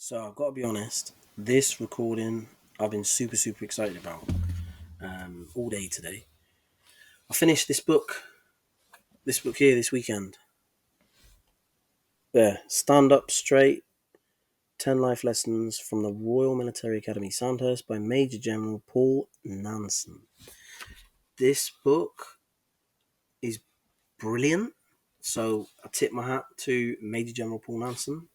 So I've got to be honest, this recording I've been super excited about all day today. I finished this book here this weekend. There, Stand Up Straight, 10 Life Lessons from the Royal Military Academy, Sandhurst by Major General Paul Nanson. This book is brilliant, so I tip my hat to Major General Paul Nanson.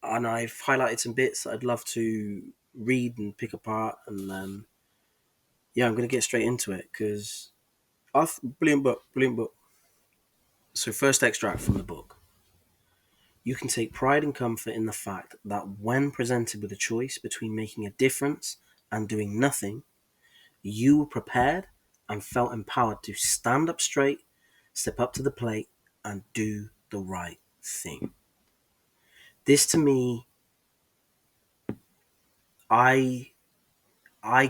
And I've highlighted some bits that I'd love to read and pick apart, and I'm going to get straight into it because brilliant book. So, first extract from the book. You can take pride and comfort in the fact that when presented with a choice between making a difference and doing nothing, you were prepared and felt empowered to stand up straight, step up to the plate, and do the right thing. This to me, I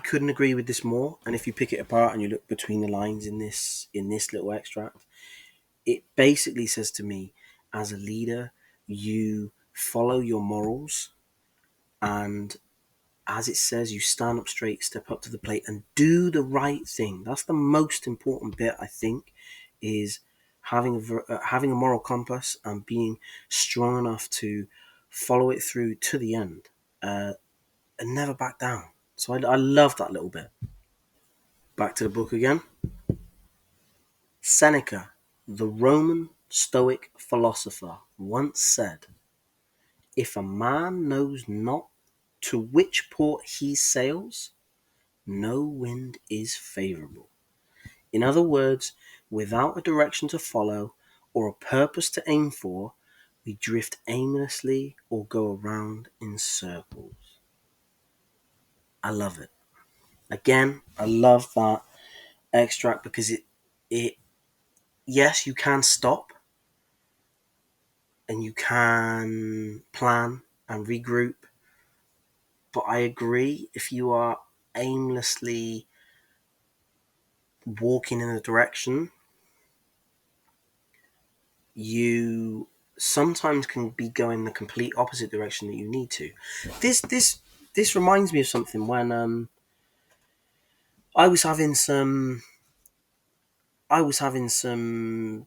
couldn't agree with this more. And if you pick it apart and you look between the lines in this little extract, it basically says to me, as a leader, you follow your morals, and as it says, you stand up straight, step up to the plate, and do the right thing. That's the most important bit, I think, is having a moral compass and being strong enough to follow it through to the end, and never back down. So I love that little bit. Back to the book again. Seneca, the Roman Stoic philosopher, once said, "If a man knows not to which port he sails, no wind is favourable." In other words, without a direction to follow or a purpose to aim for, we drift aimlessly or go around in circles. I love it. Again, I love that extract because it yes, you can stop and you can plan and regroup. But I agree, if you are aimlessly walking in a direction, you sometimes can be going the complete opposite direction that you need to. This reminds me of something when I was having some I was having some,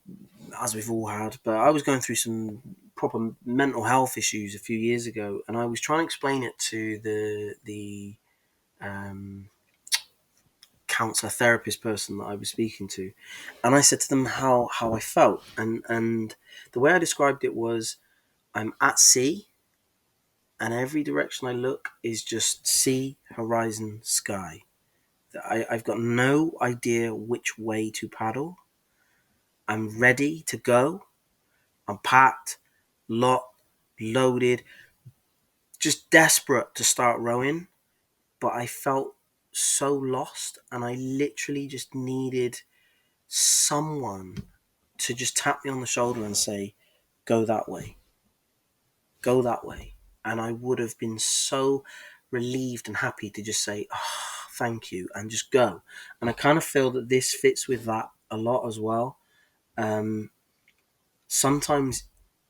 as we've all had, but I was going through some proper mental health issues a few years ago, and I was trying to explain it to the um, counselor therapist person that I was speaking to, and I said to them how I felt, and the way I described it was, I'm at sea, and every direction I look is just sea, horizon, sky. I've got no idea which way to paddle. I'm ready to go. I'm packed, locked, loaded, just desperate to start rowing. But I felt so lost, and I literally just needed someone to just tap me on the shoulder and say, "Go that way, go that way." And I would have been so relieved and happy to just say, "Oh, thank you," and just go. And I kind of feel that this fits with that a lot as well. Um, Sometimes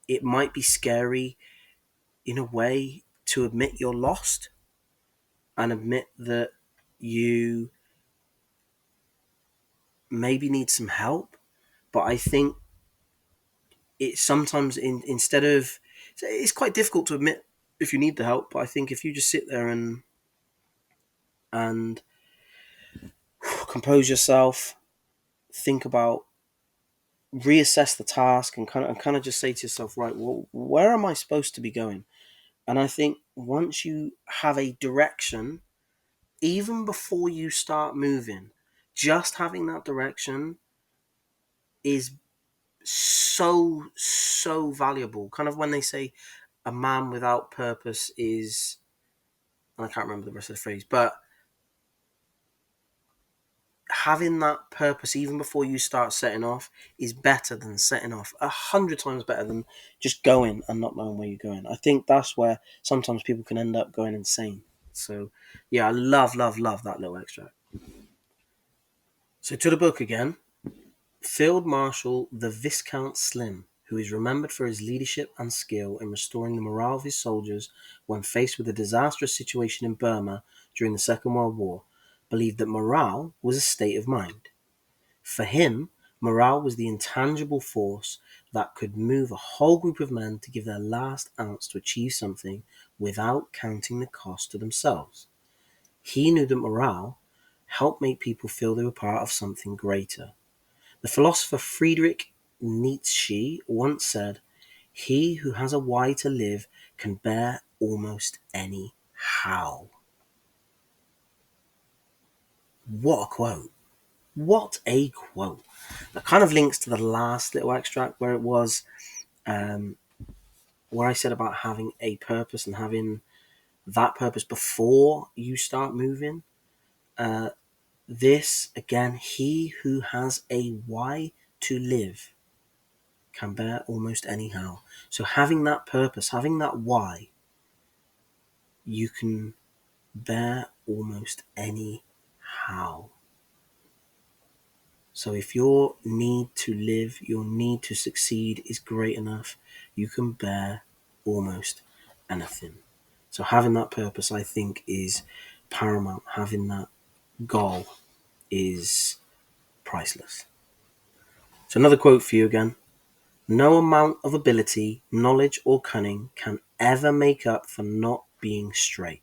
it might be scary in a way to admit you're lost and admit that you maybe need some help. But I think it sometimes instead of, it's quite difficult to admit if you need the help. But I think if you just sit there and compose yourself, think about, reassess the task, and kind of just say to yourself, right, well, where am I supposed to be going? And I think once you have a direction, even before you start moving, just having that direction is so valuable. Kind of when they say a man without purpose is, and I can't remember the rest of the phrase, but having that purpose even before you start setting off is better than setting off 100 times better than just going and not knowing where you're going. I think that's where sometimes people can end up going insane. So yeah, I love that little extract. So to the book again. Field Marshal the Viscount Slim, who is remembered for his leadership and skill in restoring the morale of his soldiers when faced with a disastrous situation in Burma during the Second World War, believed that morale was a state of mind. For him, morale was the intangible force that could move a whole group of men to give their last ounce to achieve something without counting the cost to themselves. He knew that morale helped make people feel they were part of something greater. The philosopher Friedrich Nietzsche once said, "He who has a why to live can bear almost any how." What a quote. What a quote. That kind of links to the last little extract where it was, um, where I said about having a purpose and having that purpose before you start moving. Uh, this, again, he who has a why to live can bear almost anyhow. So having that purpose, having that why, you can bear almost any how. So if your need to live, your need to succeed is great enough, you can bear almost anything. So having that purpose, I think, is paramount. Having that goal is priceless. So another quote for you again. No amount of ability, knowledge, or cunning can ever make up for not being straight.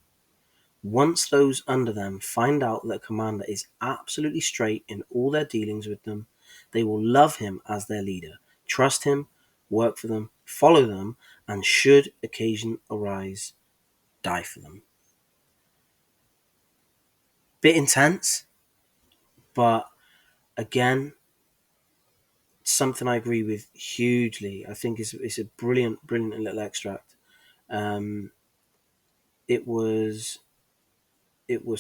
Once those under them find out that a commander is absolutely straight in all their dealings with them, they will love him as their leader, trust him, work for them, follow them, and should occasion arise, die for them. Bit intense, but again, something I agree with hugely. I think it's a brilliant, brilliant little extract. Um, it was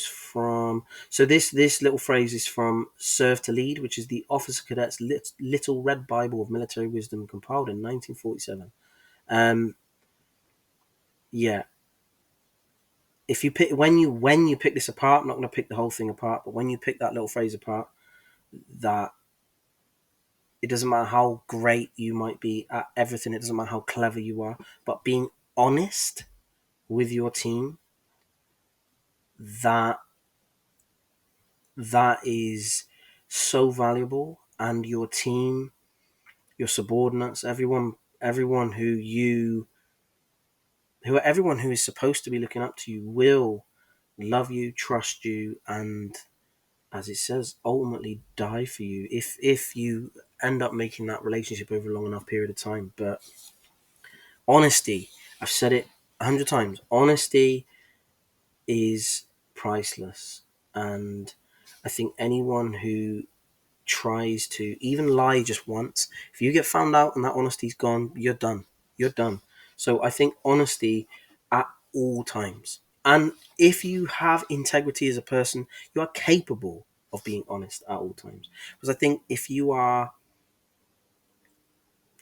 from, so this little phrase is from Serve to Lead, which is the Officer Cadet's Little Red Bible of Military Wisdom, compiled in 1947. Yeah, if you pick, when you pick this apart, I'm not going to pick the whole thing apart, but when you pick that little phrase apart, that it doesn't matter how great you might be at everything, it doesn't matter how clever you are, but being honest with your team, that that is so valuable. And your team, your subordinates, everyone everyone who is supposed to be looking up to you will love you, trust you, and, as it says, ultimately die for you if you end up making that relationship over a long enough period of time. But honesty, I've said it 100 times, honesty is priceless. And I think anyone who tries to even lie just once, if you get found out and that honesty's gone, you're done. You're done. So I think honesty at all times. And if you have integrity as a person, you are capable of being honest at all times. Because I think if you are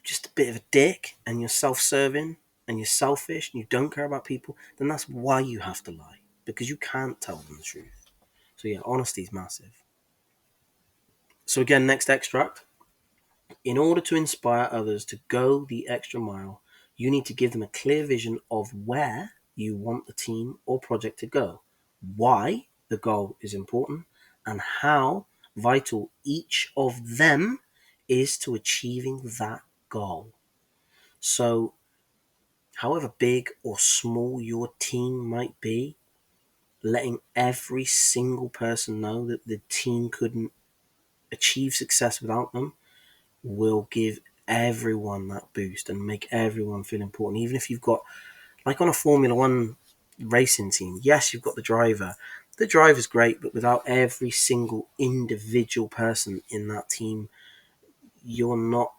just a bit of a dick and you're self-serving and you're selfish and you don't care about people, then that's why you have to lie. Because you can't tell them the truth. So yeah, honesty is massive. So again, next extract. In order to inspire others to go the extra mile, you need to give them a clear vision of where you want the team or project to go, why the goal is important, and how vital each of them is to achieving that goal. So, however big or small your team might be, letting every single person know that the team couldn't achieve success without them will give everyone that boost and make everyone feel important. Even if you've got, like on a Formula One racing team, yes, you've got the driver. The driver's great, but without every single individual person in that team, you're not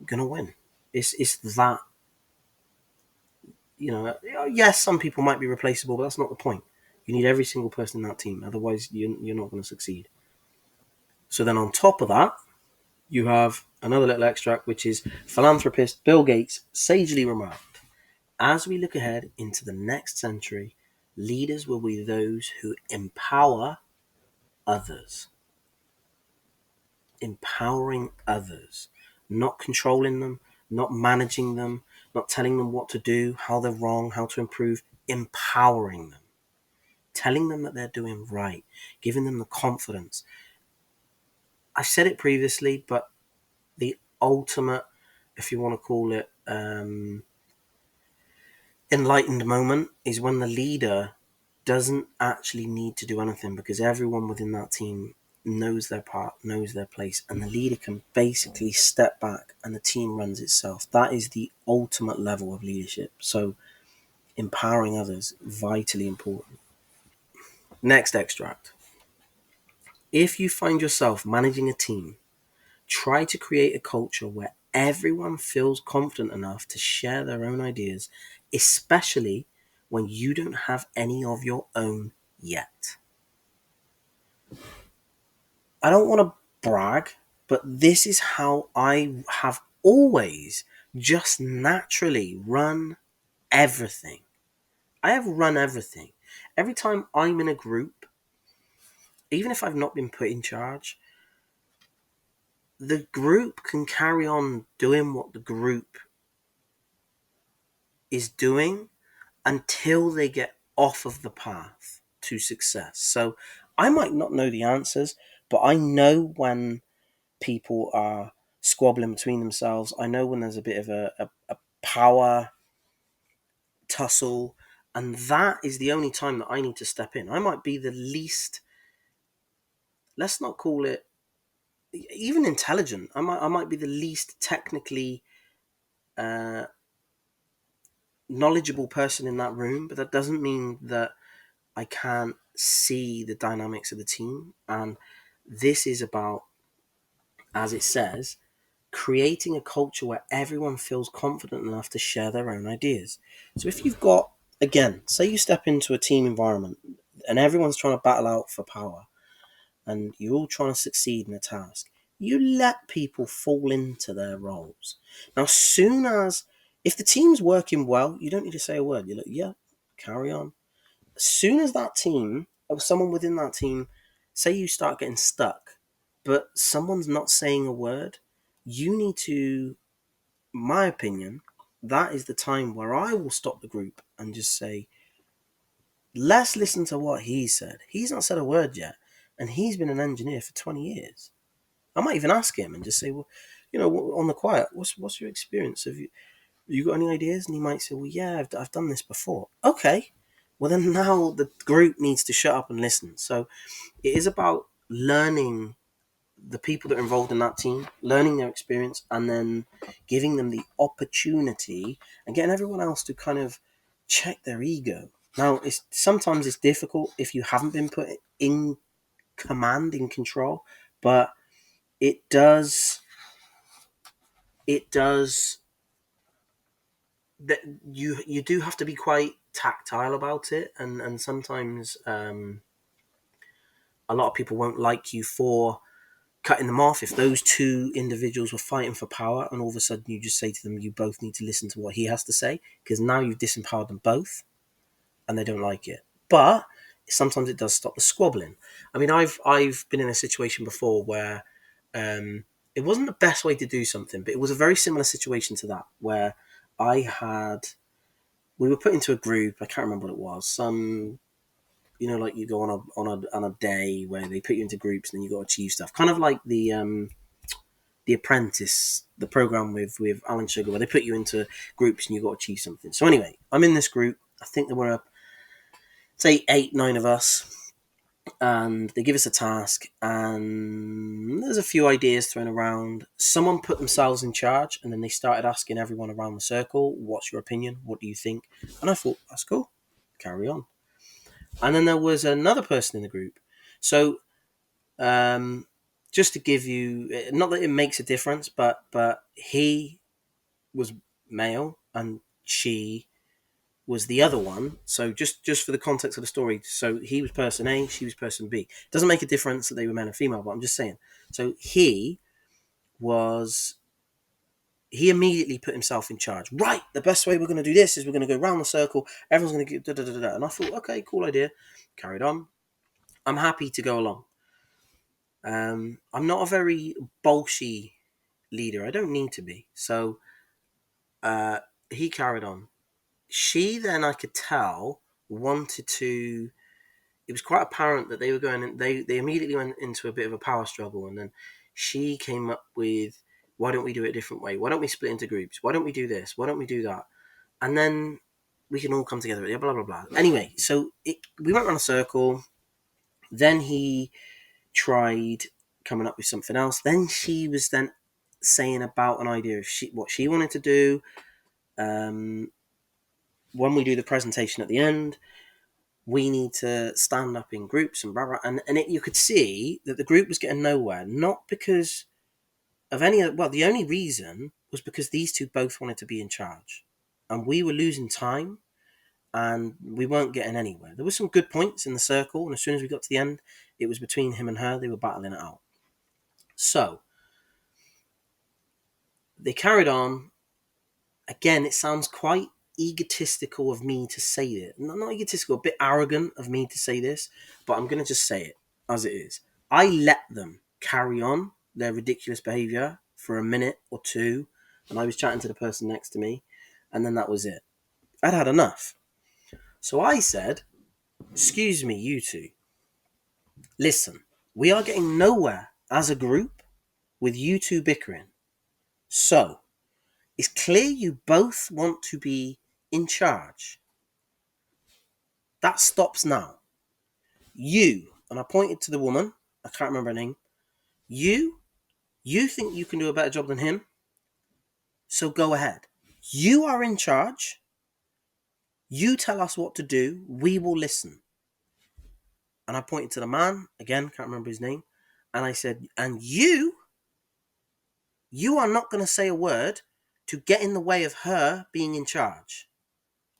gonna win. It's that, yes, some people might be replaceable, but that's not the point. You need every single person in that team, otherwise you're not going to succeed. So then on top of that, you have another little extract, which is philanthropist Bill Gates sagely remarked, as we look ahead into the next century, leaders will be those who empower others. Empowering others, not controlling them, not managing them, not telling them what to do, how they're wrong, how to improve, empowering them, telling them that they're doing right, giving them the confidence. I've said it previously, but the ultimate, if you want to call it, enlightened moment is when the leader doesn't actually need to do anything because everyone within that team knows their part, knows their place, and the leader can basically step back and the team runs itself. That is the ultimate level of leadership. So empowering others, vitally important. Next extract. If you find yourself managing a team, try to create a culture where everyone feels confident enough to share their own ideas, especially when you don't have any of your own yet. I don't want to brag, but this is how I have always just naturally run everything. I have run everything. Every time I'm in a group, even if I've not been put in charge, the group can carry on doing what the group is doing until they get off of the path to success. So I might not know the answers, but I know when people are squabbling between themselves. I know when there's a bit of a power tussle, and that is the only time that I need to step in. I might be the least, let's not call it even intelligent. I might be the least technically uh, knowledgeable person in that room, but that doesn't mean that I can't see the dynamics of the team. And this is about, as it says, creating a culture where everyone feels confident enough to share their own ideas. So if you've got, again, say you step into a team environment and everyone's trying to battle out for power and you're all trying to succeed in a task, you let people fall into their roles. Now, soon as, if the team's working well, you don't need to say a word. You're like, yeah, carry on. As soon as that team, or someone within that team, say you start getting stuck, but someone's not saying a word, you need to, my opinion, that is the time where I will stop the group and just say, let's listen to what he said. He's not said a word yet, and he's been an engineer for 20 years. I might even ask him and just say, well, on the quiet, what's your experience? Have you got any ideas? And he might say, well, yeah, I've done this before. Okay. Well, then now the group needs to shut up and listen. So it is about learning the people that are involved in that team, learning their experience, and then giving them the opportunity and getting everyone else to kind of check their ego. Now, sometimes it's difficult if you haven't been put in command, in control, but it does it does that you do have to be quite tactile about it, and sometimes a lot of people won't like you for cutting them off. If those two individuals were fighting for power and all of a sudden you just say to them, you both need to listen to what he has to say, because now you've disempowered them both and they don't like it. But sometimes it does stop the squabbling. I mean, I've been in a situation before where it wasn't the best way to do something, but it was a very similar situation to that, where we were put into a group. I can't remember what it was. Like you go on a day where they put you into groups and then you got to achieve stuff. Kind of like the Apprentice, the program with Alan Sugar, where they put you into groups and you got to achieve something. So anyway, I'm in this group. I think there were, say, 8, 9 of us, and they give us a task, and there's a few ideas thrown around. Someone put themselves in charge, and then they started asking everyone around the circle, what's your opinion? What do you think? And I thought, that's cool. Carry on. And then there was another person in the group. So just to give you, not that it makes a difference, but he was male and she was the other one. So just for the context of the story, so he was person A, she was person B. Doesn't make a difference that they were male and female, but I'm just saying. So he immediately put himself in charge. Right, the best way we're going to do this is we're going to go round the circle. Everyone's going to get da da da da. And I thought, okay, cool idea. Carried on. I'm happy to go along. I'm not a very bolshy leader. I don't need to be. So Uh, he carried on. She then, I could tell, wanted to. It was quite apparent that they were going. They immediately went into a bit of a power struggle, and then she came up with, "Why don't we do it a different way? Why don't we split into groups? Why don't we do this? Why don't we do that? And then we can all come together." Yeah, blah blah blah. Anyway, so we went around a circle. Then he tried coming up with something else. Then she was then saying about an idea of what she wanted to do. Um, when we do the presentation at the end, we need to stand up in groups and blah blah. You could see that the group was getting nowhere, not because of any. Well, the only reason was because these two both wanted to be in charge, and we were losing time, and we weren't getting anywhere. There were some good points in the circle, and as soon as we got to the end, it was between him and her. They were battling it out. So they carried on. Again, it sounds quite egotistical of me to say it. Not egotistical, a bit arrogant of me to say this, but I'm going to just say it as it is. I let them carry on their ridiculous behaviour for a minute or two, and I was chatting to the person next to me, and then that was it. I'd had enough. So I said, "Excuse me, you two. Listen, we are getting nowhere as a group with you two bickering. So, it's clear you both want to be in charge. That stops now. You," and I pointed to the woman, I can't remember her name, you think you can do a better job than him? So go ahead. You are in charge. You tell us what to do. We will listen. And I pointed to the man, again, can't remember his name, and I said, and you are not going to say a word to get in the way of her being in charge.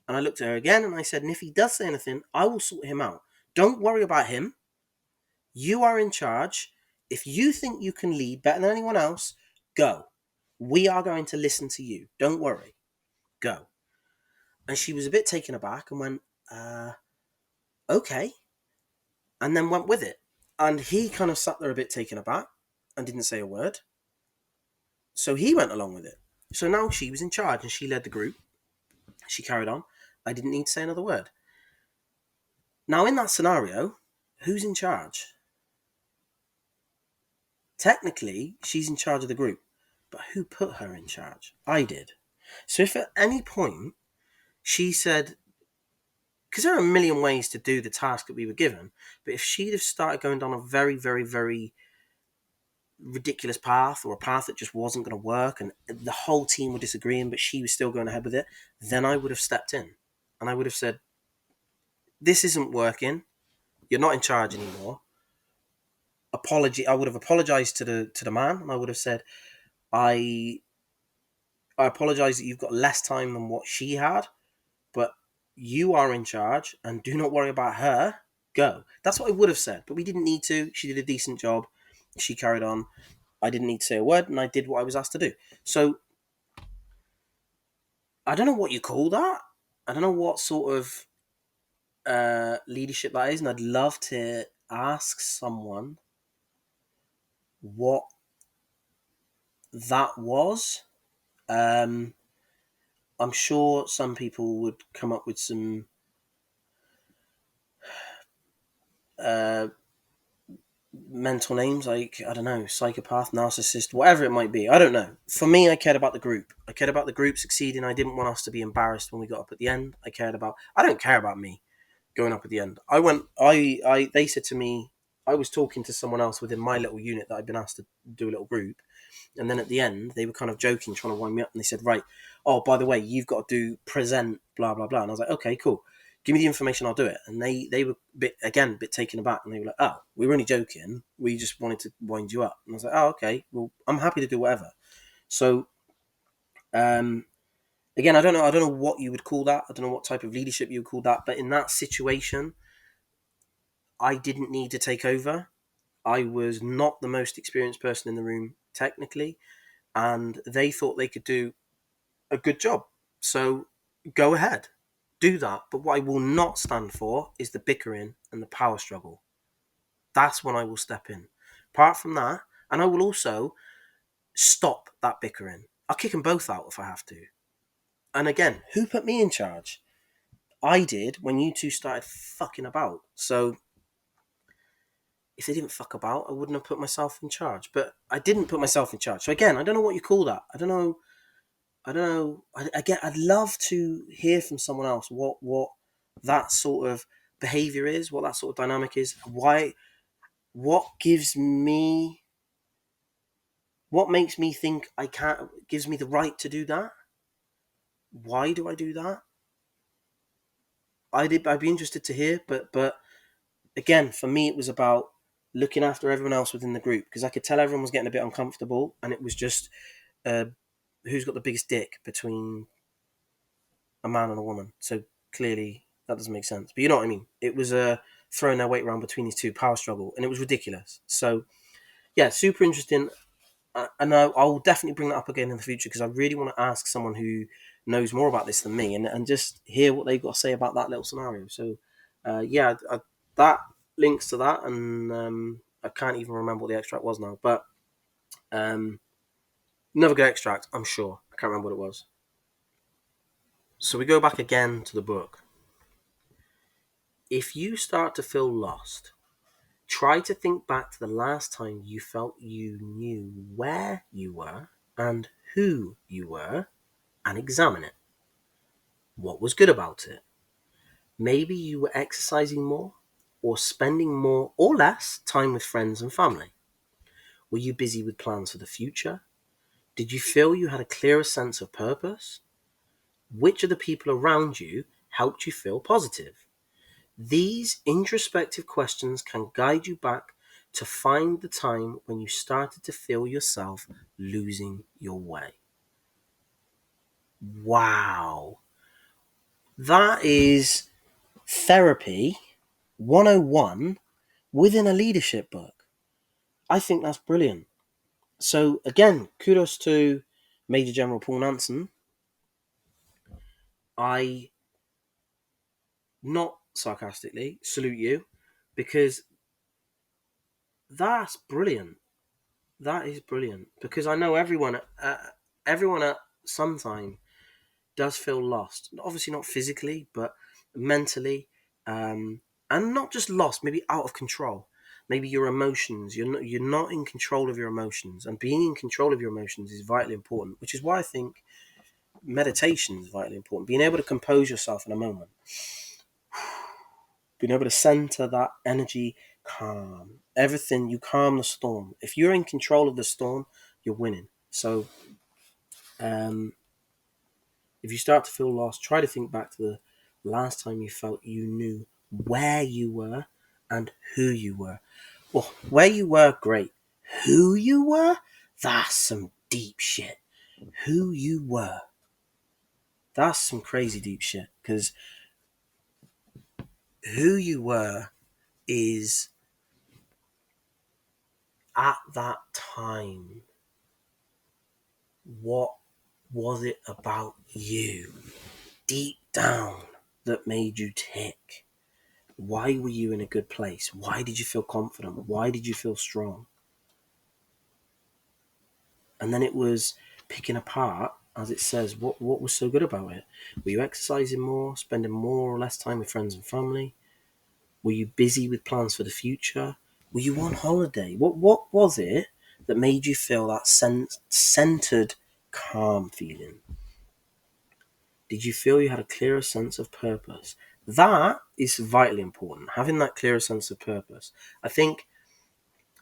And I looked at her again and I said, and if he does say anything, I will sort him out. Don't worry about him. You are in charge. If you think you can lead better than anyone else, go. We are going to listen to you. Don't worry. Go. And she was a bit taken aback and went, okay. And then went with it. And he kind of sat there a bit taken aback and didn't say a word. So he went along with it. So now she was in charge and she led the group. She carried on. I didn't need to say another word. Now, in that scenario, who's in charge? Technically, she's in charge of the group. But who put her in charge? I did. So if at any point she said, because there are a million ways to do the task that we were given, but if she'd have started going down a very, very, very ridiculous path, or a path that just wasn't going to work, and the whole team were disagreeing, but she was still going ahead with it, then I would have stepped in. And I would have said, this isn't working. You're not in charge anymore. I would have apologized to the man, and I would have said, I apologize that you've got less time than what she had, but you are in charge and do not worry about her. Go. That's what I would have said, but we didn't need to. She did a decent job. She carried on. I didn't need to say a word, and I did what I was asked to do. So I don't know what you call that. I don't know what sort of leadership that is, and I'd love to ask someone what that was. I'm sure some people would come up with some mental names, like, I don't know, psychopath, narcissist, whatever it might be. I don't know. For me, I cared about the group. I cared about the group succeeding. I didn't want us to be embarrassed when we got up at the end. I don't care about me going up at the end. They said to me, I was talking to someone else within my little unit that I'd been asked to do a little group. And then at the end, they were kind of joking, trying to wind me up. And they said, right, oh, by the way, you've got to do present, blah, blah, blah. And I was like, okay, cool. Give me the information, I'll do it. And they were a bit taken aback. And they were like, oh, we were only joking. We just wanted to wind you up. And I was like, oh, okay, well, I'm happy to do whatever. So, again, I don't know what you would call that. I don't know what type of leadership you would call that. But in that situation, I didn't need to take over. I was not the most experienced person in the room, technically. And they thought they could do a good job. So go ahead, do that. But what I will not stand for is the bickering and the power struggle. That's when I will step in. Apart from that, and I will also stop that bickering. I'll kick them both out if I have to. And again, who put me in charge? I did when you two started fucking about. So if they didn't fuck about, I wouldn't have put myself in charge. But I didn't put myself in charge. So again, I don't know what you call that. I don't know. I don't know. I'd love to hear from someone else what that sort of behavior is, what that sort of dynamic is. Why? What gives me? What makes me think I can't? Gives me the right to do that? Why do I do that? I'd be interested to hear. But again, for me, it was about looking after everyone else within the group because I could tell everyone was getting a bit uncomfortable, and it was just uh, who's got the biggest dick between a man and a woman. So clearly that doesn't make sense. But you know what I mean. It was throwing their weight around between these two, power struggle, and it was ridiculous. So yeah, super interesting. And I'll definitely bring that up again in the future because I really want to ask someone who knows more about this than me and just hear what they've got to say about that little scenario. So yeah, that links to that, and I can't even remember what the extract was now, but um, another good extract, I'm sure. I can't remember what it was. So we go back again to the book. If you start to feel lost, try to think back to the last time you felt you knew where you were and who you were and examine it. What was good about it? Maybe you were exercising more or spending more or less time with friends and family. Were you busy with plans for the future? Did you feel you had a clearer sense of purpose? Which of the people around you helped you feel positive? These introspective questions can guide you back to find the time when you started to feel yourself losing your way. Wow. That is therapy 101 within a leadership book. I think that's brilliant. So, again, kudos to Major General Paul Nanson. I, not sarcastically, salute you because that's brilliant. That is brilliant because I know everyone at some time does feel lost. Obviously, not physically, but mentally, and not just lost. Maybe out of control. Maybe your emotions. You're not in control of your emotions, and being in control of your emotions is vitally important. Which is why I think meditation is vitally important. Being able to compose yourself in a moment, being able to center that energy, calm everything. You calm the storm. If you're in control of the storm, you're winning. So, um, if you start to feel lost, try to think back to the last time you felt you knew where you were and who you were. Well, where you were, great. Who you were? That's some deep shit. Who you were. That's some crazy deep shit. Because who you were is at that time. What was it about you deep down that made you tick? Why were you in a good place? Why did you feel confident? Why did you feel strong? And then it was picking apart, as it says, what was so good about it? Were you exercising more, spending more or less time with friends and family? Were you busy with plans for the future? Were you on holiday? What was it that made you feel that centered, calm feeling? Did you feel you had a clearer sense of purpose? That is vitally important, having that clearer sense of purpose. I think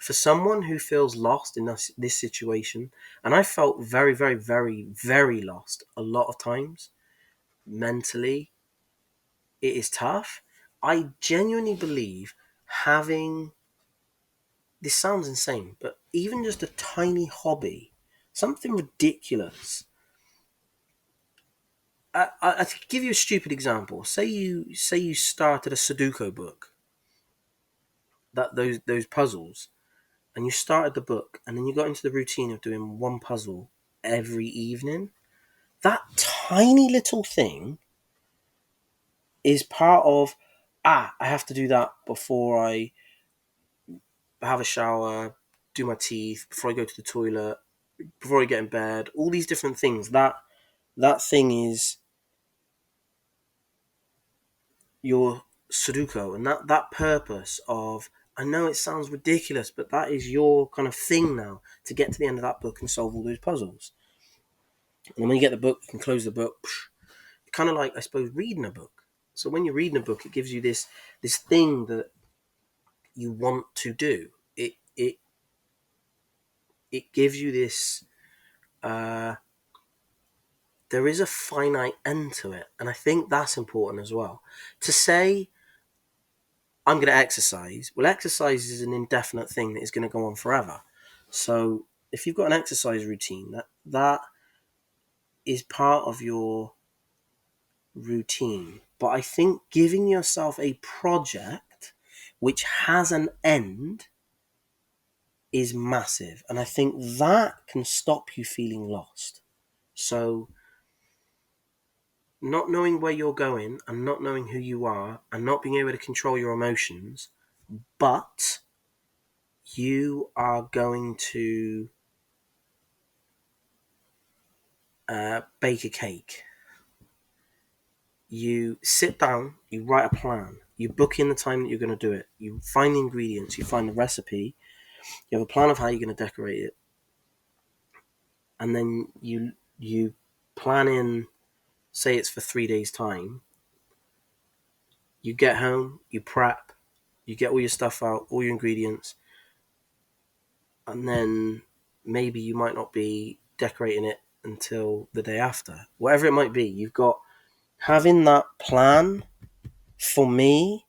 for someone who feels lost in this situation, and I felt very, very, very, very lost a lot of times mentally, it is tough. I genuinely believe having this sounds insane, but even just a tiny hobby, something ridiculous. I could give you a stupid example. Say you started a Sudoku book, that those puzzles, and you started the book, and then you got into the routine of doing one puzzle every evening. That tiny little thing is part of, I have to do that before I have a shower, do my teeth, before I go to the toilet, before I get in bed, all these different things. That thing is your Sudoku, and that purpose of, I know it sounds ridiculous, but that is your kind of thing now, to get to the end of that book and solve all those puzzles. And when you get the book, you can close the book. Kind of like, I suppose, reading a book. So when you're reading a book, it gives you this thing that you want to do. It gives you this. There is a finite end to it, and I think that's important as well. To say, I'm going to exercise. Well, exercise is an indefinite thing that is going to go on forever. So if you've got an exercise routine, that is part of your routine. But I think giving yourself a project which has an end is massive. And I think that can stop you feeling lost. So not knowing where you're going and not knowing who you are and not being able to control your emotions, but you are going to bake a cake. You sit down, you write a plan, you book in the time that you're going to do it, you find the ingredients, you find the recipe, you have a plan of how you're going to decorate it, and then you plan in, say it's for 3 days time. You get home, you prep, you get all your stuff out, all your ingredients, and then maybe you might not be decorating it until the day after. Whatever it might be, you've got, having that plan, for me,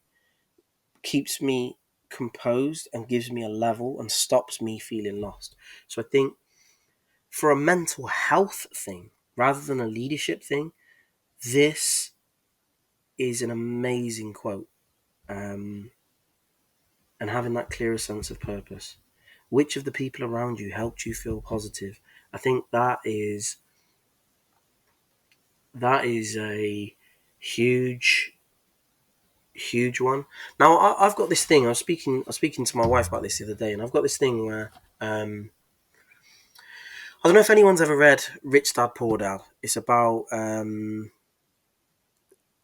keeps me composed and gives me a level and stops me feeling lost. So I think for a mental health thing, rather than a leadership thing, this is an amazing quote. And having that clearer sense of purpose. Which of the people around you helped you feel positive? I think that is a huge, huge one. Now I've got this thing. I was speaking to my wife about this the other day, and I've got this thing where I don't know if anyone's ever read Rich Dad Poor Dad. It's about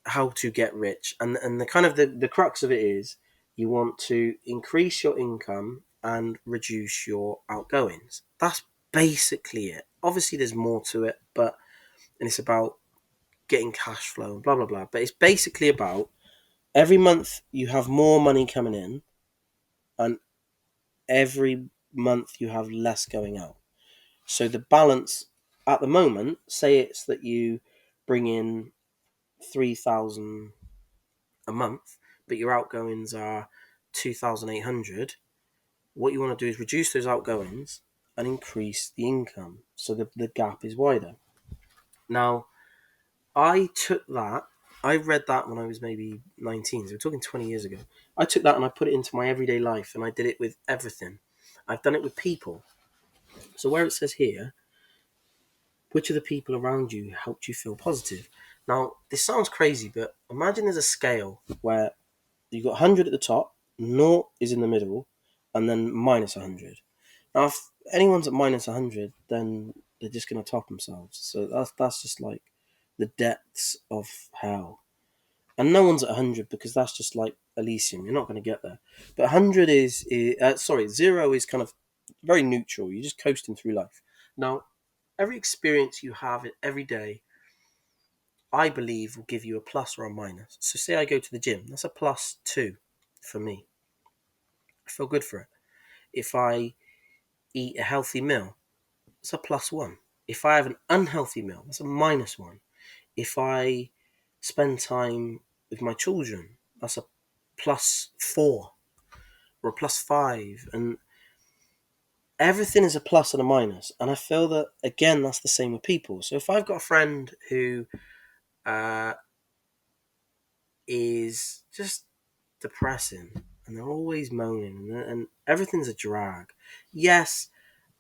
how to get rich, and the kind of the crux of it is, you want to increase your income and reduce your outgoings. That's basically it. Obviously there's more to it, and it's about getting cash flow and blah blah blah, but it's basically about, every month you have more money coming in, and every month you have less going out. So the balance at the moment, say it's that you bring in 3,000 a month, but your outgoings are 2,800. What you want to do is reduce those outgoings and increase the income, so the gap is wider. Now, I read that when I was maybe 19, so we're talking 20 years ago. I took that and I put it into my everyday life, and I did it with everything. I've done it with people. So where it says here, which of the people around you helped you feel positive? Now, this sounds crazy, but imagine there's a scale where you've got 100 at the top, 0 is in the middle, and then minus 100. Now, if anyone's at minus 100, then they're just going to top themselves. So that's just like the depths of hell. And no one's at 100, because that's just like Elysium. You're not going to get there. But 100 0 is kind of very neutral. You're just coasting through life. Now, every experience you have every day, I believe, will give you a plus or a minus. So say I go to the gym, that's a +2 for me. I feel good for it. If I eat a healthy meal, it's a +1. If I have an unhealthy meal, that's a -1. If I spend time with my children, that's a +4 or a +5. And everything is a plus and a minus. And I feel that, again, that's the same with people. So if I've got a friend who uh, is just depressing, and they're always moaning, and everything's a drag, yes,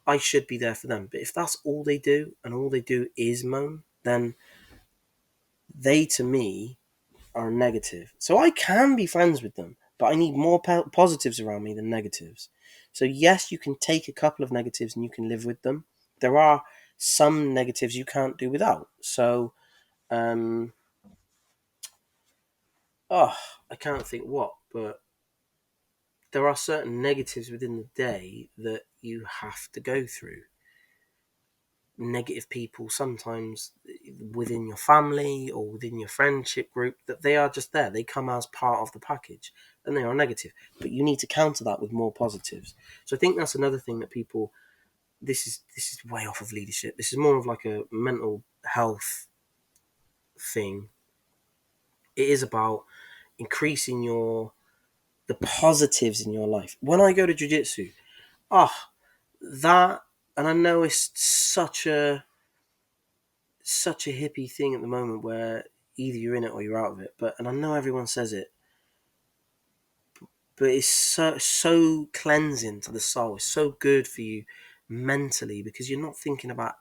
I should be there for them. But if that's all they do, and all they do is moan, then they, to me, are negative. So I can be friends with them, but I need more positives around me than negatives. So yes, you can take a couple of negatives and you can live with them. There are some negatives you can't do without. So Oh, I can't think what, but there are certain negatives within the day that you have to go through. Negative people sometimes within your family or within your friendship group, that they are just there. They come as part of the package and they are negative. But you need to counter that with more positives. So I think that's another thing that people, this is way off of leadership. This is more of like a mental health thing. It is about increasing the positives in your life. When I go to jiu-jitsu, ah, that, and I know it's such a hippie thing at the moment where either you're in it or you're out of it. But, and I know everyone says it, but it's so cleansing to the soul. It's so good for you mentally because you're not thinking about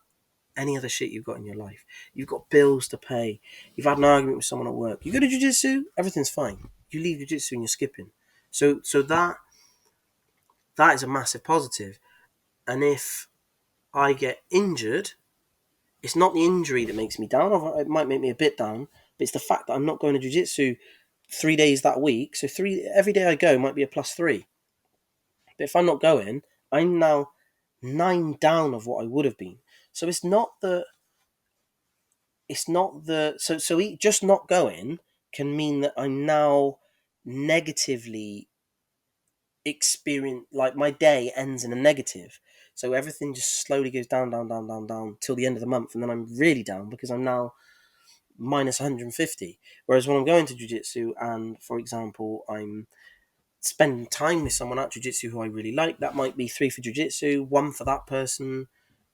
any other shit you've got in your life. You've got bills to pay. You've had an argument with someone at work. You go to jiu-jitsu, everything's fine. You leave jiu-jitsu and you're skipping. So that is a massive positive. And if I get injured, it's not the injury that makes me down. It might make me a bit down, but it's the fact that I'm not going to jiu-jitsu 3 days that week. So every day I go might be a +3. But if I'm not going, I'm now 9 down of what I would have been. So just not going can mean that I'm now negatively experience, like my day ends in a negative. So everything just slowly goes down, down, down, down, down till the end of the month, and then I'm really down because I'm now minus 150. Whereas when I'm going to jiu-jitsu and, for example, I'm spending time with someone at jiu-jitsu who I really like, that might be 3 for jiu-jitsu, 1 for that person.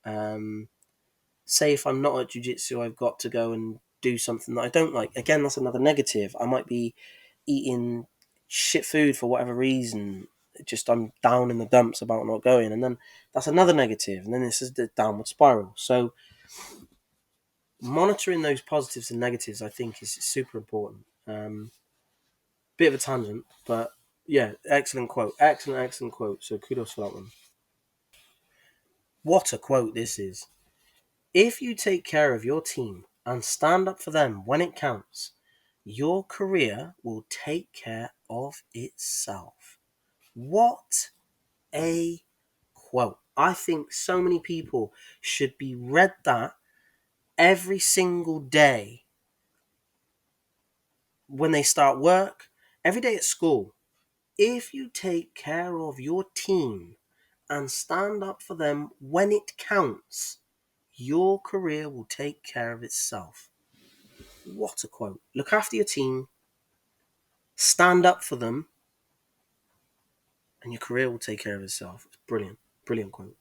Um, Say if I'm not at jiu-jitsu, I've got to go and do something that I don't like. Again, that's another negative. I might be eating shit food for whatever reason. Just I'm down in the dumps about not going, and then that's another negative, and then this is the downward spiral. So monitoring those positives and negatives, I think, is super important. Bit of a tangent, but yeah, excellent quote, excellent quote. So kudos for that one. What a quote this is! If you take care of your team and stand up for them when it counts, your career will take care of itself. What a quote. I think so many people should be read that every single day when they start work, every day at school. If you take care of your team and stand up for them when it counts, your career will take care of itself. What a quote. Look after your team, stand up for them, and your career will take care of itself. It's brilliant. Brilliant quote.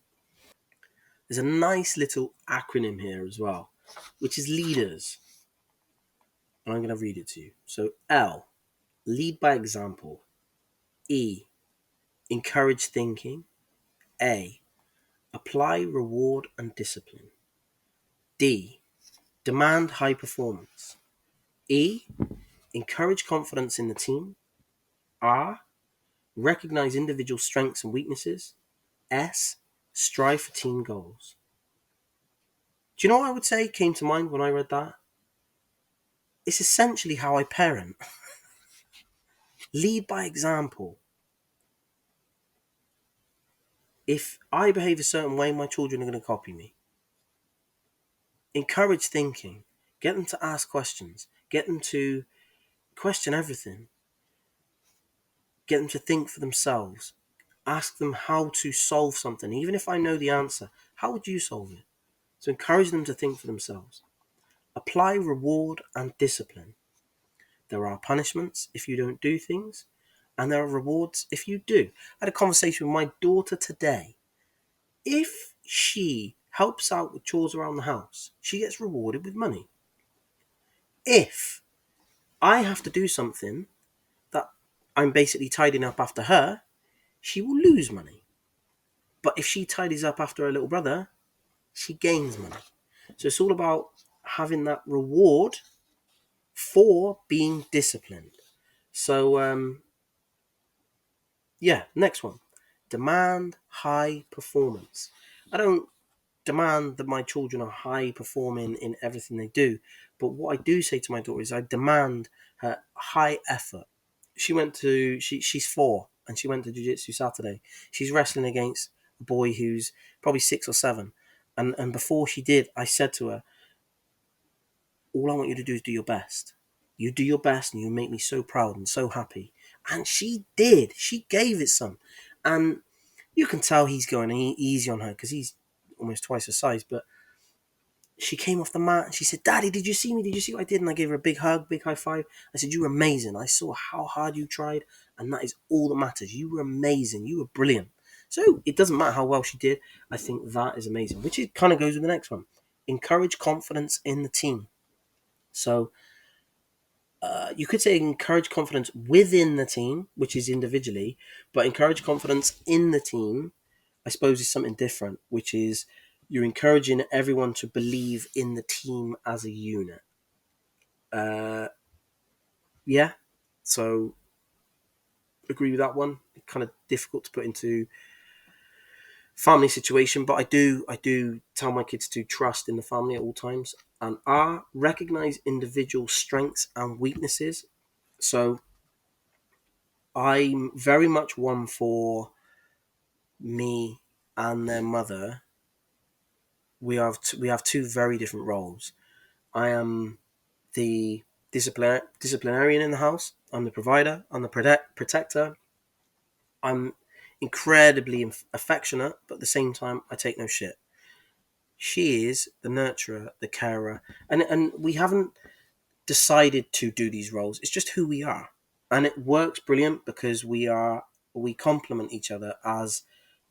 There's a nice little acronym here as well, which is leaders. And I'm going to read it to you. So L, lead by example. E, encourage thinking. A, apply reward and discipline. D, demand high performance. E, encourage confidence in the team. R, recognize individual strengths and weaknesses. S, strive for team goals. Do you know what I would say came to mind when I read that? It's essentially how I parent. Lead by example. If I behave a certain way, my children are going to copy me. Encourage thinking. Get them to ask questions. Get them to question everything. Get them to think for themselves. Ask them how to solve something. Even if I know the answer, how would you solve it? So encourage them to think for themselves. Apply reward and discipline. There are punishments if you don't do things, and there are rewards if you do. I had a conversation with my daughter today. If she helps out with chores around the house, she gets rewarded with money. If I have to do something that I'm basically tidying up after her, she will lose money. But if she tidies up after her little brother, she gains money. So it's all about having that reward for being disciplined. So, yeah, next one. Demand high performance. I don't demand that my children are high performing in everything they do. But what I do say to my daughter is I demand her high effort. She's 4 and she went to jiu-jitsu Saturday. She's wrestling against a boy who's probably 6 or 7. And before she did, I said to her, all I want you to do is do your best. You do your best and you make me so proud and so happy. And she did. She gave it some. And you can tell he's going easy on her because he's almost twice her size. But she came off the mat and she said, Daddy, did you see me? Did you see what I did? And I gave her a big hug, big high five. I said, you were amazing. I saw how hard you tried. And that is all that matters. You were amazing. You were brilliant. So it doesn't matter how well she did. I think that is amazing, which it kind of goes with the next one. Encourage confidence in the team. So you could say encourage confidence within the team, which is individually, but encourage confidence in the team, I suppose, is something different, which is you're encouraging everyone to believe in the team as a unit. Uh, yeah, so agree with that one. Kind of difficult to put into family situation, but I do tell my kids to trust in the family at all times and recognize individual strengths and weaknesses. So I'm very much one for me and their mother. We have two very different roles. I am the disciplinarian in the house. I'm the provider. I'm the protector. I'm incredibly affectionate, but at the same time, I take no shit. She is the nurturer, the carer, and we haven't decided to do these roles. It's just who we are, and it works brilliant because we complement each other as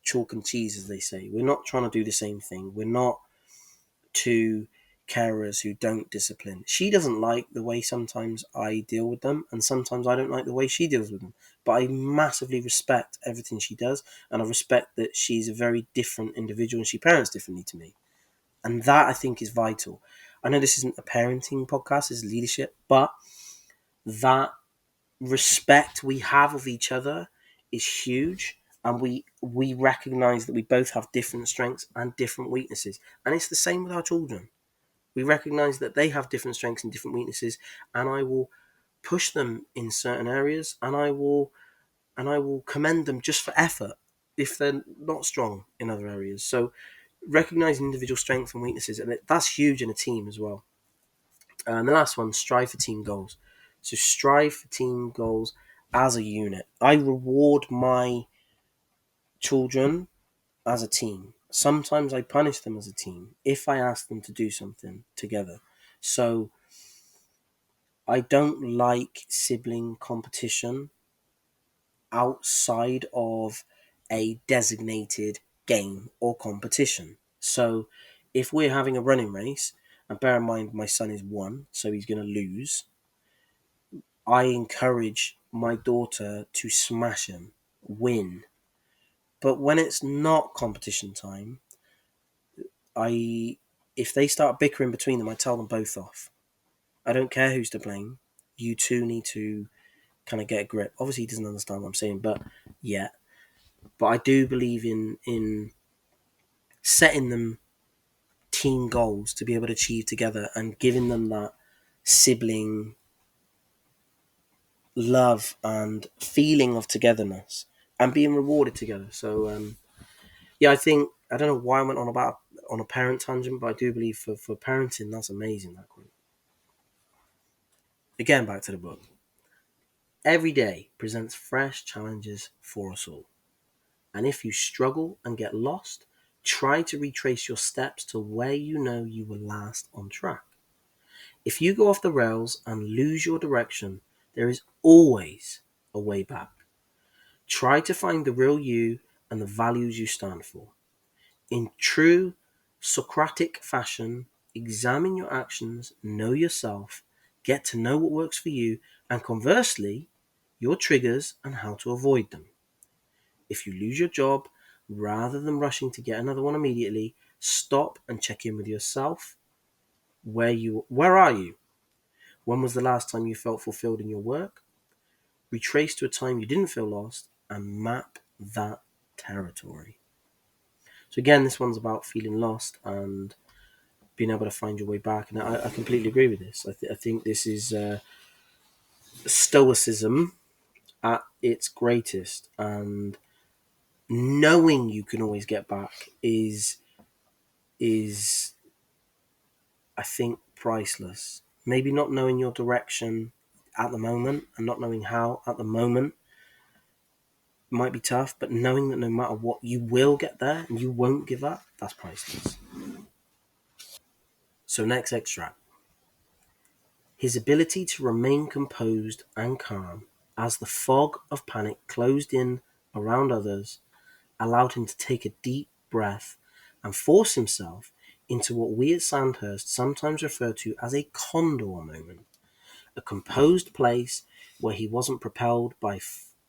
chalk and cheese, as they say. We're not trying to do the same thing. We're not two carers who don't discipline. She doesn't like the way sometimes I deal with them, and sometimes I don't like the way she deals with them. But I massively respect everything she does, and I respect that she's a very different individual and she parents differently to me. And that I think is vital. I know this isn't a parenting podcast, it's leadership, but that respect we have of each other is huge. And we recognize that we both have different strengths and different weaknesses. And it's the same with our children. We recognize that they have different strengths and different weaknesses, and I will push them in certain areas, and I will commend them just for effort if they're not strong in other areas. So recognizing individual strengths and weaknesses, and that's huge in a team as well. And the last one, strive for team goals. So strive for team goals as a unit. I reward my children as a team. Sometimes I punish them as a team if I ask them to do something together. So I don't like sibling competition outside of a designated game or competition. So if we're having a running race, and bear in mind my son is 1, so he's going to lose, I encourage my daughter to smash him, win. But when it's not competition time, I if they start bickering between them, I tell them both off. I don't care who's to blame. You two need to kind of get a grip. Obviously, he doesn't understand what I'm saying, but yeah. But I do believe in setting them team goals to be able to achieve together and giving them that sibling love and feeling of togetherness and being rewarded together. So yeah, I don't know why I went on a parent tangent, but I do believe for parenting that's amazing. That quote. Again, back to the book. Every day presents fresh challenges for us all. And if you struggle and get lost, try to retrace your steps to where you know you were last on track. If you go off the rails and lose your direction, there is always a way back. Try to find the real you and the values you stand for. In true Socratic fashion, examine your actions, know yourself, get to know what works for you, and conversely, your triggers and how to avoid them. If you lose your job, rather than rushing to get another one immediately, stop and check in with yourself. Where are you? When was the last time you felt fulfilled in your work? Retrace to a time you didn't feel lost and map that territory. So again, this one's about feeling lost and being able to find your way back. And I completely agree with this. I think this is stoicism at its greatest, and knowing you can always get back is I think priceless. Maybe not knowing your direction at the moment and not knowing how at the moment might be tough, but knowing that no matter what, you will get there and you won't give up, that's priceless. So, next extract. His ability to remain composed and calm as the fog of panic closed in around others allowed him to take a deep breath and force himself into what we at Sandhurst sometimes refer to as a condor moment, a composed place where he wasn't propelled by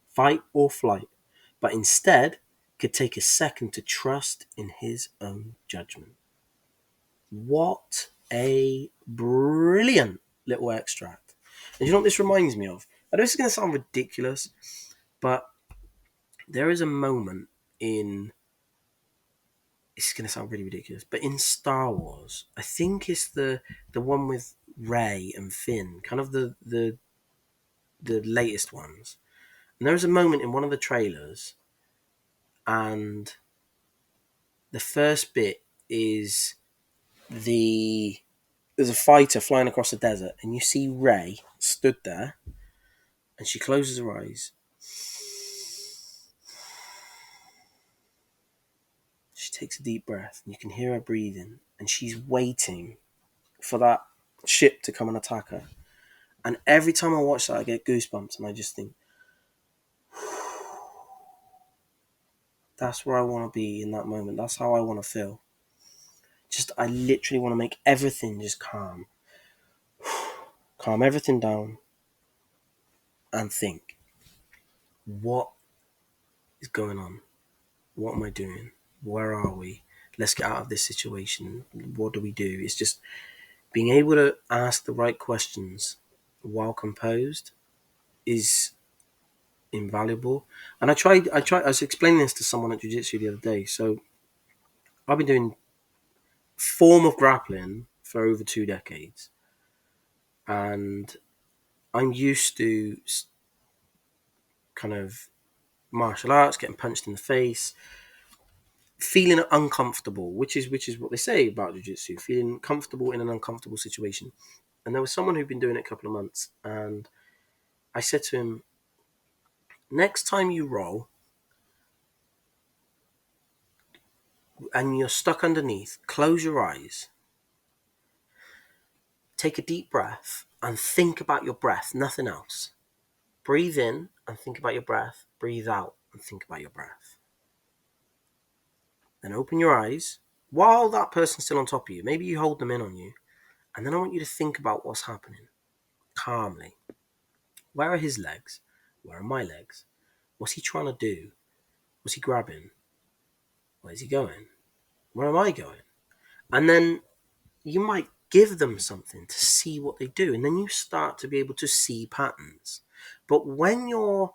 fight or flight, but instead could take a second to trust in his own judgment. What a brilliant little extract. And you know what this reminds me of? I know this is going to sound ridiculous, but there is a moment in, it's going to sound really ridiculous, but in Star Wars, I think it's the one with Rey and Finn, kind of the latest ones. And there is a moment in one of the trailers, and the first bit is the there's a fighter flying across the desert, and you see Rey stood there, and she closes her eyes. She takes a deep breath, and you can hear her breathing, and she's waiting for that ship to come and attack her. And every time I watch that, I get goosebumps, and I just think, that's where I want to be in that moment. That's how I want to feel. Just, I literally want to make everything just calm. Calm everything down and think, what is going on? What am I doing? Where are we? Let's get out of this situation. What do we do? It's just being able to ask the right questions while composed is invaluable. And I was explaining this to someone at Jiu-Jitsu the other day. So I've been doing form of grappling for over 2 decades. And I'm used to kind of martial arts, getting punched in the face, feeling uncomfortable, which is what they say about jiu-jitsu, feeling comfortable in an uncomfortable situation. And there was someone who'd been doing it a couple of months, and I said to him, next time you roll and you're stuck underneath, close your eyes, take a deep breath, and think about your breath, nothing else. Breathe in and think about your breath. Breathe out and think about your breath. Then open your eyes while that person's still on top of you. Maybe you hold them in on you. And then I want you to think about what's happening calmly. Where are his legs? Where are my legs? What's he trying to do? What's he grabbing? Where's he going? Where am I going? And then you might give them something to see what they do. And then you start to be able to see patterns. But when you're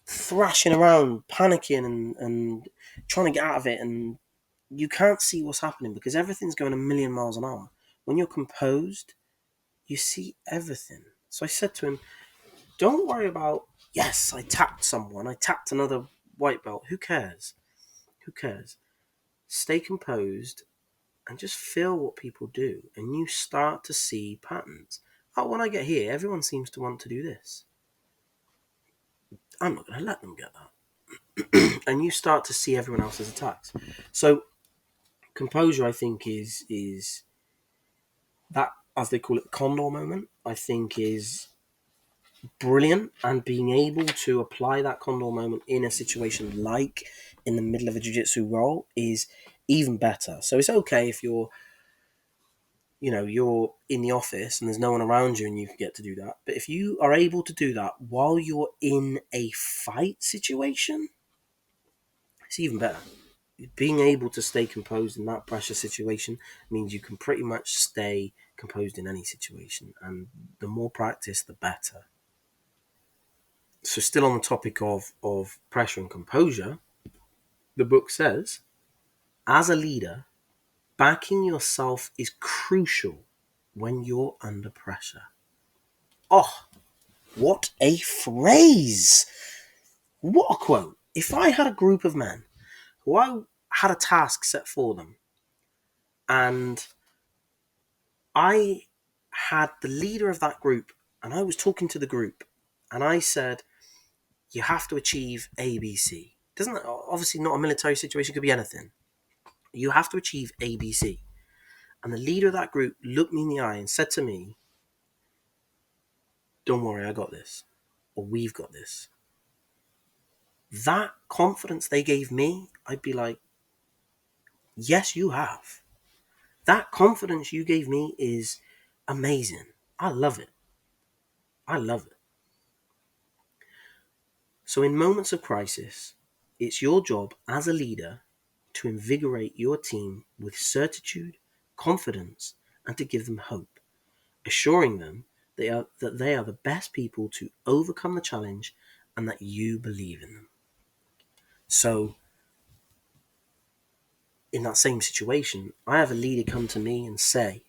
thrashing around, panicking and trying to get out of it, and you can't see what's happening because everything's going a million miles an hour. When you're composed, you see everything. So I said to him, don't worry about, yes, I tapped someone, I tapped another white belt. Who cares? Who cares? Stay composed and just feel what people do. And you start to see patterns. Oh, when I get here, everyone seems to want to do this. I'm not going to let them get that. And you start to see everyone else's attacks. So composure, I think, is that, as they call it, the condor moment, I think is brilliant. And being able to apply that condor moment in a situation like in the middle of a jiu-jitsu roll is even better. So it's okay if you're in the office and there's no one around you and you can get to do that. But if you are able to do that while you're in a fight situation, it's even better. Being able to stay composed in that pressure situation means you can pretty much stay composed in any situation. And the more practice, the better. So still on the topic of pressure and composure, the book says, As a leader, backing yourself is crucial when you're under pressure. Oh, what a phrase! What a quote. If I had a group of men who I had a task set for them, and I had the leader of that group, and I was talking to the group, and I said, you have to achieve ABC. Doesn't obviously not a military situation, could be anything. You have to achieve ABC. And the leader of that group looked me in the eye and said to me, don't worry, I got this. Or we've got this. That confidence they gave me, I'd be like, yes, you have. That confidence you gave me is amazing. I love it. I love it. So in moments of crisis, it's your job as a leader to invigorate your team with certitude, confidence, and to give them hope, assuring them that they are the best people to overcome the challenge and that you believe in them. So in that same situation, I have a leader come to me and say,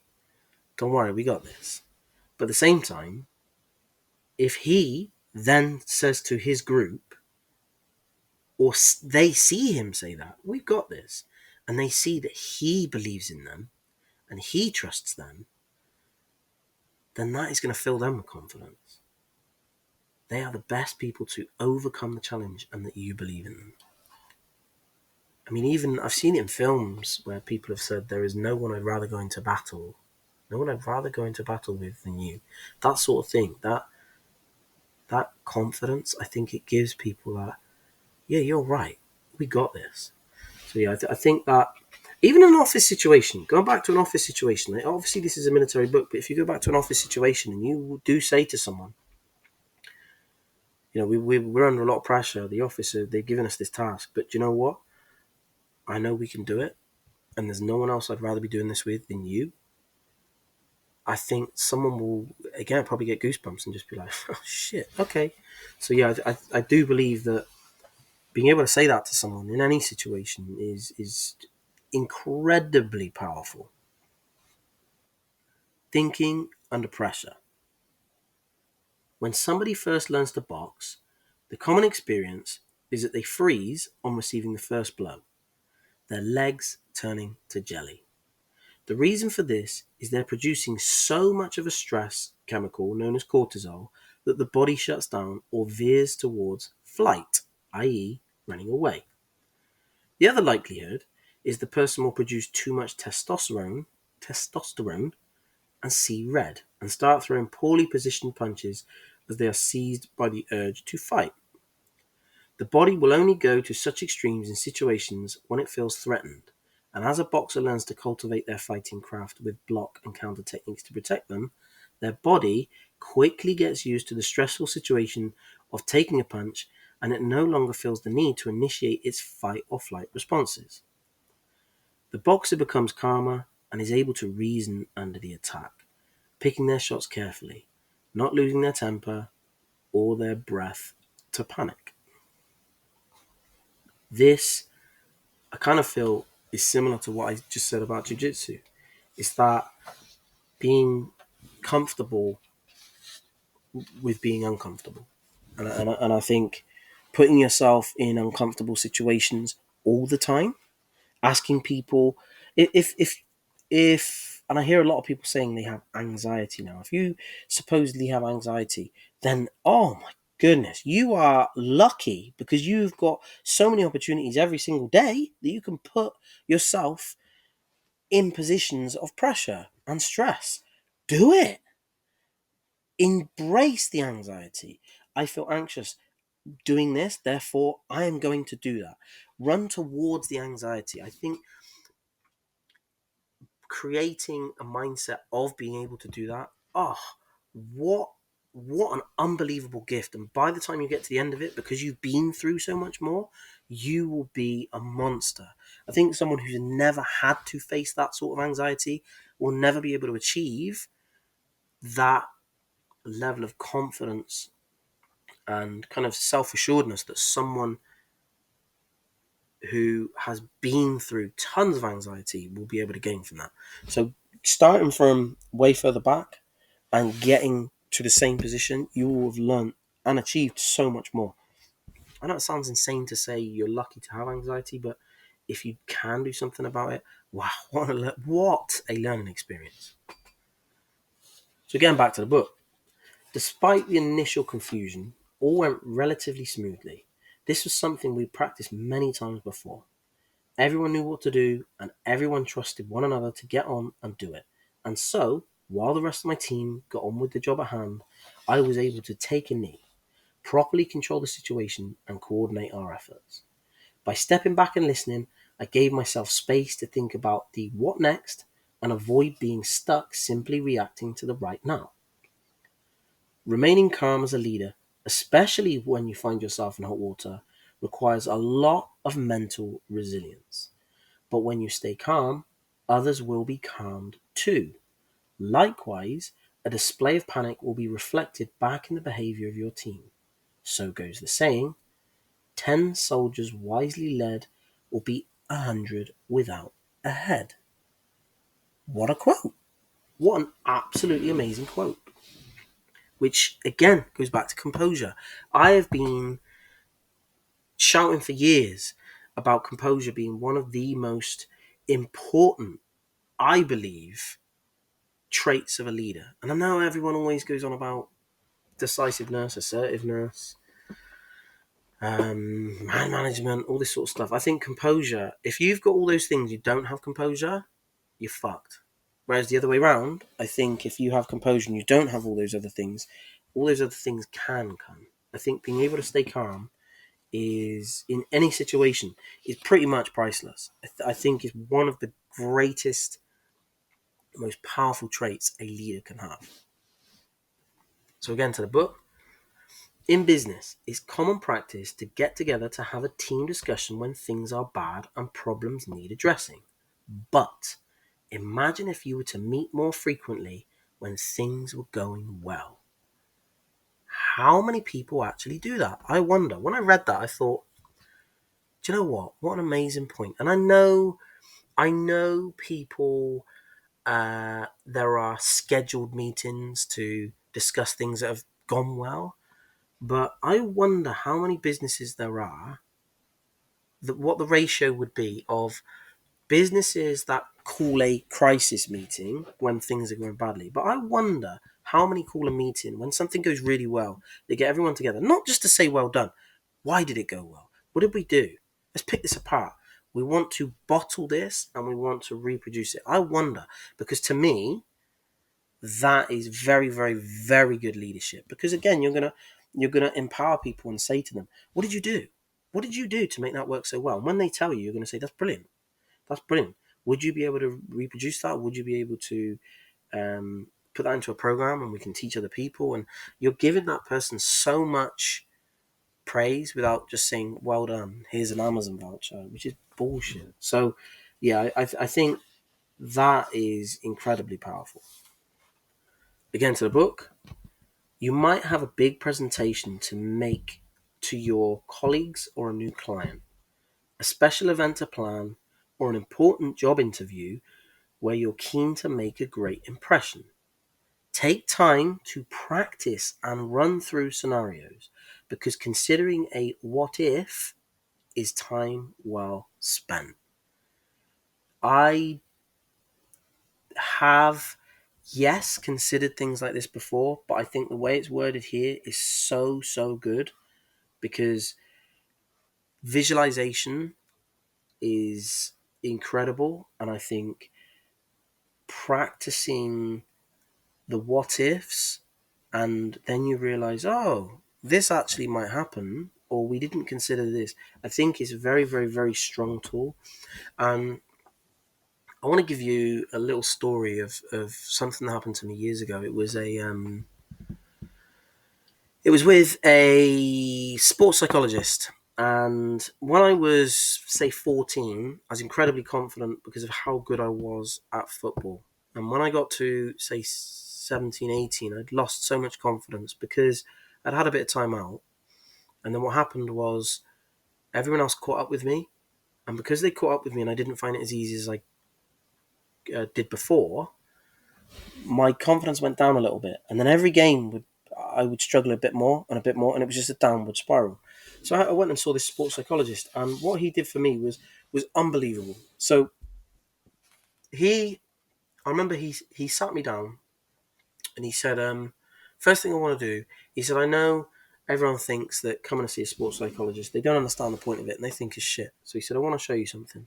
don't worry, we got this. But at the same time, if he then says to his group, or they see him say that, we've got this, and they see that he believes in them and he trusts them, then that is going to fill them with confidence. They are the best people to overcome the challenge and that you believe in them. I mean, even I've seen it in films where people have said, there is no one I'd rather go into battle. No one I'd rather go into battle with than you. That sort of thing, that confidence, I think it gives people that, yeah, you're right. We got this. So yeah, I think that even in an office situation, going back to an office situation, like obviously this is a military book, but if you go back to an office situation and you do say to someone, you know, we're under a lot of pressure, the officer, they've given us this task, but you know what? I know we can do it, and there's no one else I'd rather be doing this with than you. I think someone will, again, probably get goosebumps and just be like, oh shit, okay. So yeah, I do believe that being able to say that to someone in any situation is incredibly powerful. Thinking under pressure. When somebody first learns to box, the common experience is that they freeze on receiving the first blow, their legs turning to jelly. The reason for this is they're producing so much of a stress chemical known as cortisol that the body shuts down or veers towards flight, i.e., running away. The other likelihood is the person will produce too much testosterone and see red and start throwing poorly positioned punches as they are seized by the urge to fight. The body will only go to such extremes in situations when it feels threatened, and as a boxer learns to cultivate their fighting craft with block and counter techniques to protect them, their body quickly gets used to the stressful situation of taking a punch, and it no longer feels the need to initiate its fight or flight responses. The boxer becomes calmer and is able to reason under the attack, picking their shots carefully, not losing their temper or their breath to panic. This, I kind of feel, is similar to what I just said about jiu-jitsu. It's that being comfortable with being uncomfortable. And I think putting yourself in uncomfortable situations all the time, asking people, if and I hear a lot of people saying they have anxiety now. If you supposedly have anxiety, then oh my goodness, you are lucky because you've got so many opportunities every single day that you can put yourself in positions of pressure and stress. Do it. Embrace the anxiety. I feel anxious doing this, therefore I am going to do that. Run towards the anxiety. I think creating a mindset of being able to do that, oh, what an unbelievable gift. And by the time you get to the end of it, because you've been through so much more, you will be a monster. I think someone who's never had to face that sort of anxiety will never be able to achieve that level of confidence and kind of self-assuredness that someone who has been through tons of anxiety will be able to gain from that. So starting from way further back and getting to the same position, you will have learned and achieved so much more. I know it sounds insane to say you're lucky to have anxiety, but if you can do something about it, wow, what a learning experience. So getting back to the book, despite the initial confusion, all went relatively smoothly. This was something we practiced many times before. Everyone knew what to do, and everyone trusted one another to get on and do it. And so, while the rest of my team got on with the job at hand, I was able to take a knee, properly control the situation, and coordinate our efforts. By stepping back and listening, I gave myself space to think about the what next and avoid being stuck simply reacting to the right now. Remaining calm as a leader, especially when you find yourself in hot water, requires a lot of mental resilience. But when you stay calm, others will be calmed too. Likewise, a display of panic will be reflected back in the behavior of your team. So goes the saying, 10 soldiers wisely led will beat 100 without a head. What a quote! What an absolutely amazing quote. Which again goes back to composure. I have been shouting for years about composure being one of the most important, I believe, traits of a leader. And I know everyone always goes on about decisiveness, assertiveness, man management, all this sort of stuff. I think composure, if you've got all those things, you don't have composure, you're fucked. Whereas the other way around, I think if you have composure and you don't have all those other things can come. I think being able to stay calm is, in any situation, is pretty much priceless. I think is one of the greatest, most powerful traits a leader can have. So again, to the book. In business, it's common practice to get together to have a team discussion when things are bad and problems need addressing. But imagine if you were to meet more frequently when things were going well. How many people actually do that? I wonder. When I read that, I thought, do you know what? What an amazing point. And I know people, there are scheduled meetings to discuss things that have gone well. But I wonder how many businesses there are, what the ratio would be of businesses that call a crisis meeting when things are going badly. But I wonder how many call a meeting when something goes really well. They get everyone together, not just to say well done. Why did it go well? What did we do? Let's pick this apart. We want to bottle this and we want to reproduce it. I wonder, because to me, that is very, very, very good leadership. Because again, you're gonna empower people and say to them, "What did you do? What did you do to make that work so well?" And when they tell you, you're going to say, "That's brilliant. That's brilliant. Would you be able to reproduce that? Would you be able to put that into a program and we can teach other people?" And you're giving that person so much praise without just saying, "Well done. Here's an Amazon voucher," which is bullshit. So, yeah, I think that is incredibly powerful. Again, to the book. You might have a big presentation to make to your colleagues or a new client, a special event to plan, or an important job interview where you're keen to make a great impression. Take time to practice and run through scenarios because considering a what if is time well spent. I have, yes, considered things like this before, but I think the way it's worded here is so, so good because visualization is incredible, and I think practicing the what ifs and then you realize, oh, this actually might happen, or we didn't consider this, I think is a very, very, very strong tool. And I want to give you a little story of something that happened to me years ago. It was with a sports psychologist. And when I was, say, 14, I was incredibly confident because of how good I was at football. And when I got to, say, 17, 18, I'd lost so much confidence because I'd had a bit of time out. And then what happened was everyone else caught up with me. And because they caught up with me and I didn't find it as easy as I did before, my confidence went down a little bit. And then every game I would struggle a bit more, and it was just a downward spiral. So I went and saw this sports psychologist, and what he did for me was unbelievable. So I remember he sat me down and he said, first thing I want to do, he said, I know everyone thinks that coming to see a sports psychologist, they don't understand the point of it and they think it's shit. So he said, I want to show you something.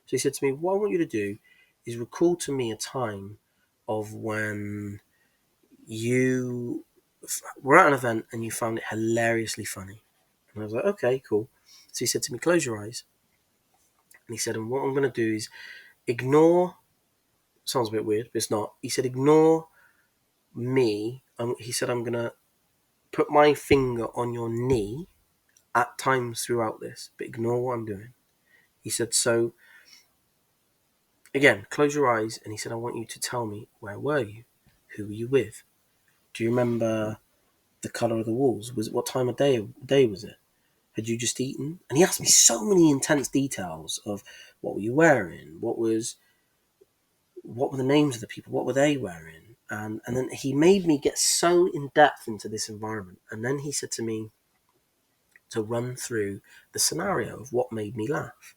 So he said to me, what I want you to do is recall to me a time of when you were at an event and you found it hilariously funny. And I was like, okay, cool. So he said to me, close your eyes. And he said, and what I'm going to do is ignore, sounds a bit weird, but it's not. He said, ignore me. He said, I'm going to put my finger on your knee at times throughout this, but ignore what I'm doing. He said, so again, close your eyes. And he said, I want you to tell me, where were you? Who were you with? Do you remember the colour of the walls? What time of day was it? Had you just eaten? And he asked me so many intense details of what were you wearing? What were the names of the people? What were they wearing? And then he made me get so in depth into this environment. And then he said to me to run through the scenario of what made me laugh.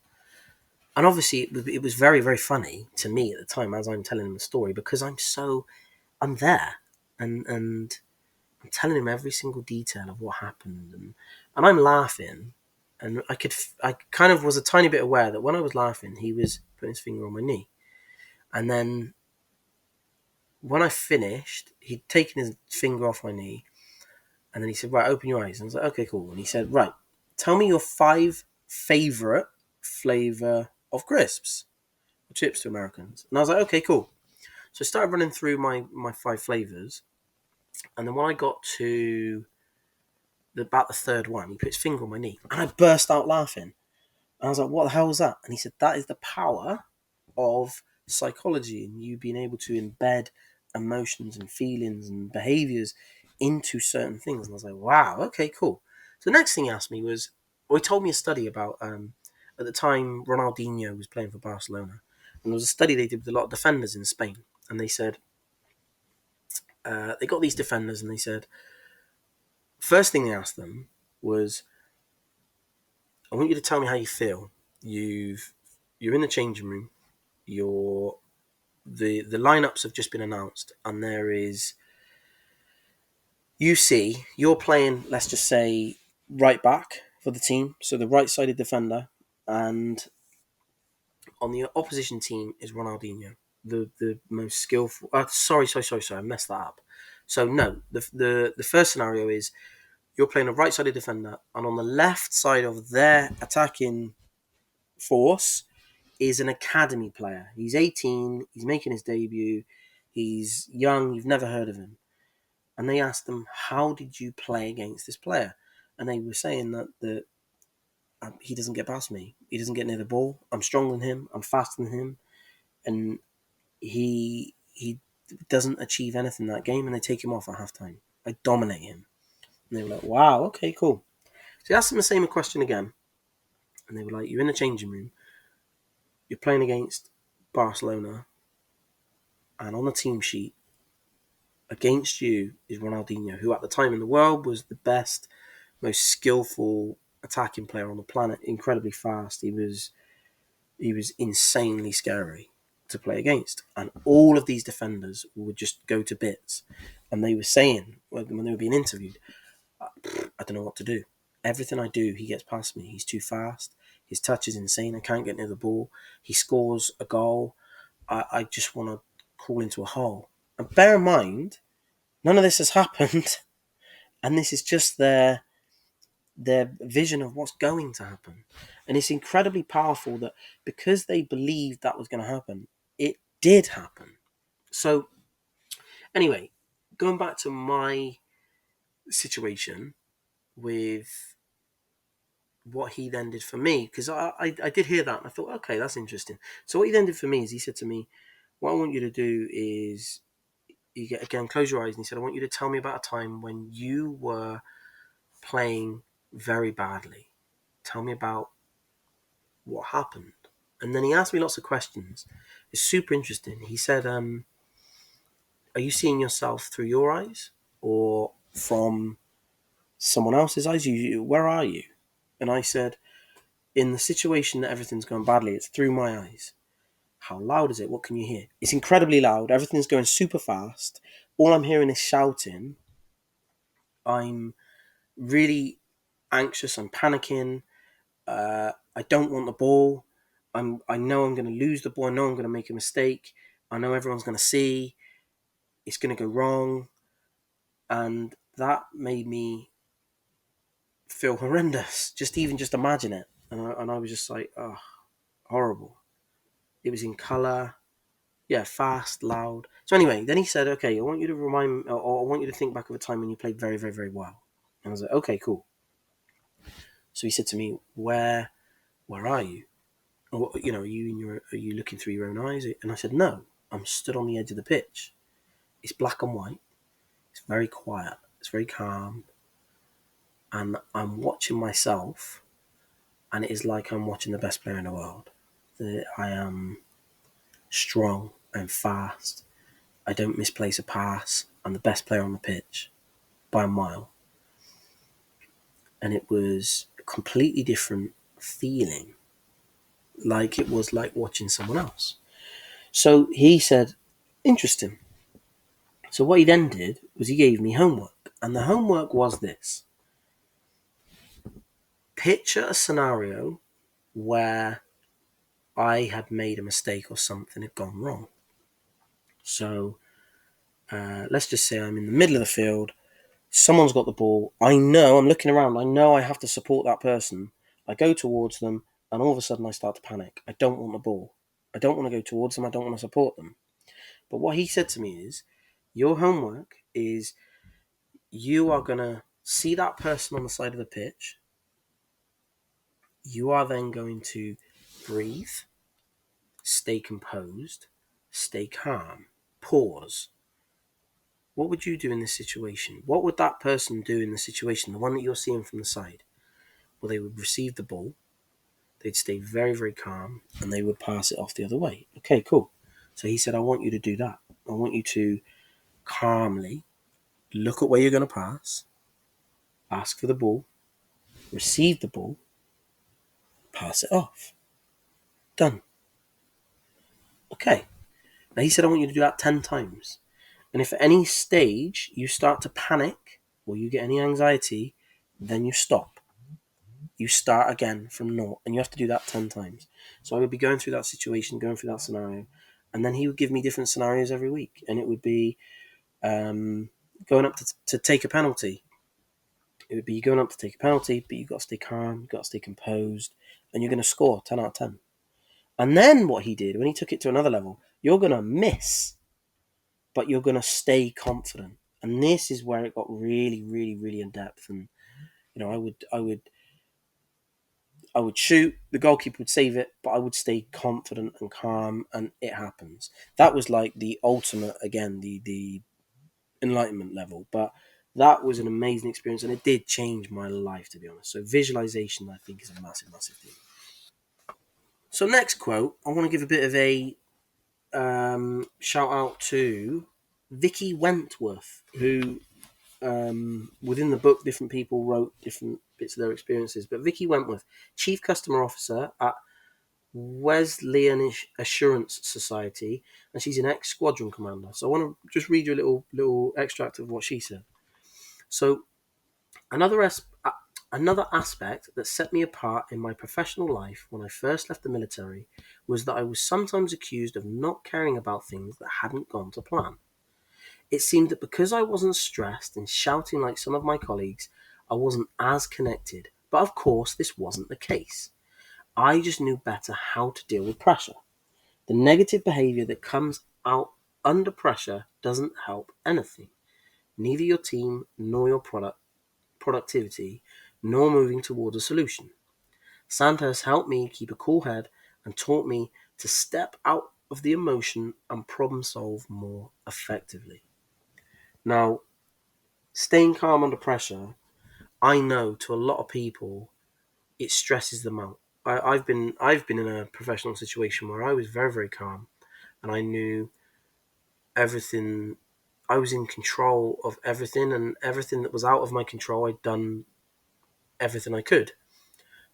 And obviously it was very, very funny to me at the time as I'm telling him the story, because I'm there and I'm telling him every single detail of what happened, and I'm laughing, and I kind of was a tiny bit aware that when I was laughing, he was putting his finger on my knee, and then when I finished, he'd taken his finger off my knee, and then he said, "Right, open your eyes." And I was like, "Okay, cool." And he said, "Right, tell me your 5 favorite flavor of crisps, or chips to Americans." And I was like, "Okay, cool." So I started running through my 5 flavors, and then when I got to about the third one, he put his finger on my knee, and I burst out laughing. And I was like, "What the hell was that?" And he said, "That is the power of psychology and you being able to embed emotions and feelings and behaviors into certain things." And I was like, "Wow, okay, cool." So the next thing he asked me was, well, he told me a study about at the time Ronaldinho was playing for Barcelona, and there was a study they did with a lot of defenders in Spain, and they said they got these defenders, and they said first thing they asked them was, I want you to tell me how you feel. You're in the changing room. The lineups have just been announced, and you're playing. Let's just say right back for the team, so the right-sided defender, and on the opposition team is Ronaldinho, the most skillful. Sorry, I messed that up. So no, the first scenario is you're playing a right-sided defender, and on the left side of their attacking force is an academy player. He's 18, he's making his debut, he's young, you've never heard of him. And they asked them, how did you play against this player? And they were saying that he doesn't get past me. He doesn't get near the ball. I'm stronger than him. I'm faster than him. And he doesn't achieve anything in that game, and they take him off at halftime. I dominate him. And they were like, wow, okay, cool. So I asked them the same question again. And they were like, you're in the changing room. You're playing against Barcelona. And on the team sheet, against you is Ronaldinho, who at the time in the world was the best, most skillful attacking player on the planet, incredibly fast. He was insanely scary to play against. And all of these defenders would just go to bits. And they were saying, when they were being interviewed, I don't know what to do. Everything I do, he gets past me. He's too fast. His touch is insane. I can't get near the ball. He scores a goal. I just want to crawl into a hole. And bear in mind, none of this has happened, and this is just their vision of what's going to happen. And it's incredibly powerful that because they believed that was going to happen, it did happen. So anyway, going back to my situation with what he then did for me, because I did hear that and I thought, okay, that's interesting. So what he then did for me is he said to me, what I want you to do is, you get, again, close your eyes, and he said, I want you to tell me about a time when you were playing very badly. Tell me about what happened. And then he asked me lots of questions. It's super interesting. He said, are you seeing yourself through your eyes or from someone else's eyes? Where are you? And I said, in the situation that everything's going badly, it's through my eyes. How loud is it? What can you hear? It's incredibly loud. Everything's going super fast. All I'm hearing is shouting. I'm really anxious. I'm panicking. I don't want the ball. I know I'm going to lose the ball. I know I'm going to make a mistake. I know everyone's going to see. It's going to go wrong. And that made me feel horrendous. Just imagine it. And I was just like, oh, horrible. It was in colour. Yeah, fast, loud. So anyway, then he said, okay, I want you to or I want you to think back of a time when you played very, very, very well. And I was like, okay, cool. So he said to me, where are you? Or, are you looking through your own eyes? And I said, no, I'm stood on the edge of the pitch. It's black and white. It's very quiet. It's very calm. And I'm watching myself, and it is like I'm watching the best player in the world. I am strong. I'm fast. I don't misplace a pass. I'm the best player on the pitch by a mile. And it was a completely different feeling. Like it was like watching someone else. So he said, interesting. So what he then did was he gave me homework. And the homework was this. Picture a scenario where I had made a mistake or something had gone wrong. So let's just say I'm in the middle of the field. Someone's got the ball. I'm looking around. I know I have to support that person. I go towards them, and all of a sudden I start to panic. I don't want the ball. I don't want to go towards them. I don't want to support them. But what he said to me is, your homework is you are going to see that person on the side of the pitch. You are then going to breathe, stay composed, stay calm, pause. What would you do in this situation? What would that person do in the situation, the one that you're seeing from the side? Well, they would receive the ball, they'd stay very, very calm, and they would pass it off the other way. Okay, cool. So he said, I want you to do that. I want you to calmly look at where you're going to pass, ask for the ball, receive the ball, pass it off. Done. Okay. Now he said, I want you to do that 10 times. And if at any stage you start to panic or you get any anxiety, then you stop. You start again from naught, and you have to do that 10 times. So I would be going through that situation, going through that scenario, and then he would give me different scenarios every week. And it would be going up to take a penalty. It would be going up to take a penalty, but you've got to stay calm, you've got to stay composed, and you're going to score 10 out of 10. And then what he did, when he took it to another level, you're going to miss, but you're going to stay confident. And this is where it got really, really, really in depth. And I would shoot, the goalkeeper would save it, but I would stay confident and calm, and it happens. That was like the ultimate, again, the enlightenment level. But that was an amazing experience, and it did change my life, to be honest. So visualization, I think, is a massive, massive thing. So next quote, I want to give a bit of a shout out to Vicky Wentworth, who within the book, different people wrote different bits of their experiences. But Vicky Wentworth, Chief Customer Officer at Wesleyan Assurance Society, and she's an ex-squadron commander. So I want to just read you a little extract of what she said. So another aspect that set me apart in my professional life when I first left the military was that I was sometimes accused of not caring about things that hadn't gone to plan. It seemed that because I wasn't stressed and shouting like some of my colleagues, I wasn't as connected. But of course, this wasn't the case. I just knew better how to deal with pressure. The negative behavior that comes out under pressure doesn't help anything. Neither your team nor your productivity, nor moving towards a solution. Santa has helped me keep a cool head and taught me to step out of the emotion and problem solve more effectively. Now, staying calm under pressure, I know to a lot of people, it stresses them out. I've been in a professional situation where I was very, very calm, and I knew everything. I was in control of everything, and everything that was out of my control, I'd done everything I could.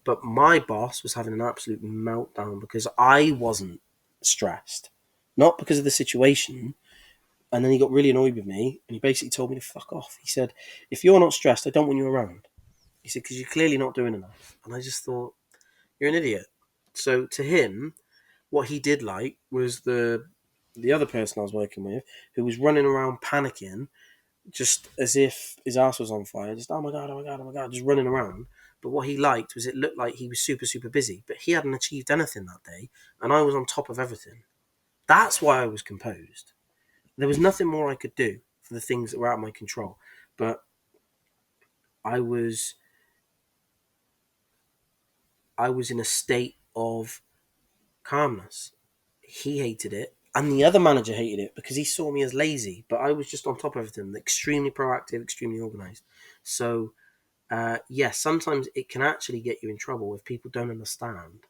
But my boss was having an absolute meltdown because I wasn't stressed, not because of the situation. And then he got really annoyed with me, and he basically told me to fuck off. He said, "If you're not stressed, I don't want you around." He said, "Because you're clearly not doing enough." And I just thought, "You're an idiot." So to him, what he did like was the other person I was working with, who was running around panicking, just as if his ass was on fire, just oh my god, oh my god, oh my god, just running around. But what he liked was it looked like he was super, super busy, but he hadn't achieved anything that day, and I was on top of everything. That's why I was composed. There was nothing more I could do for the things that were out of my control. But I was I was in a state of calmness. He hated it, and the other manager hated it because he saw me as lazy. But I was just on top of everything, extremely proactive, extremely organized. So yes, sometimes it can actually get you in trouble if people don't understand.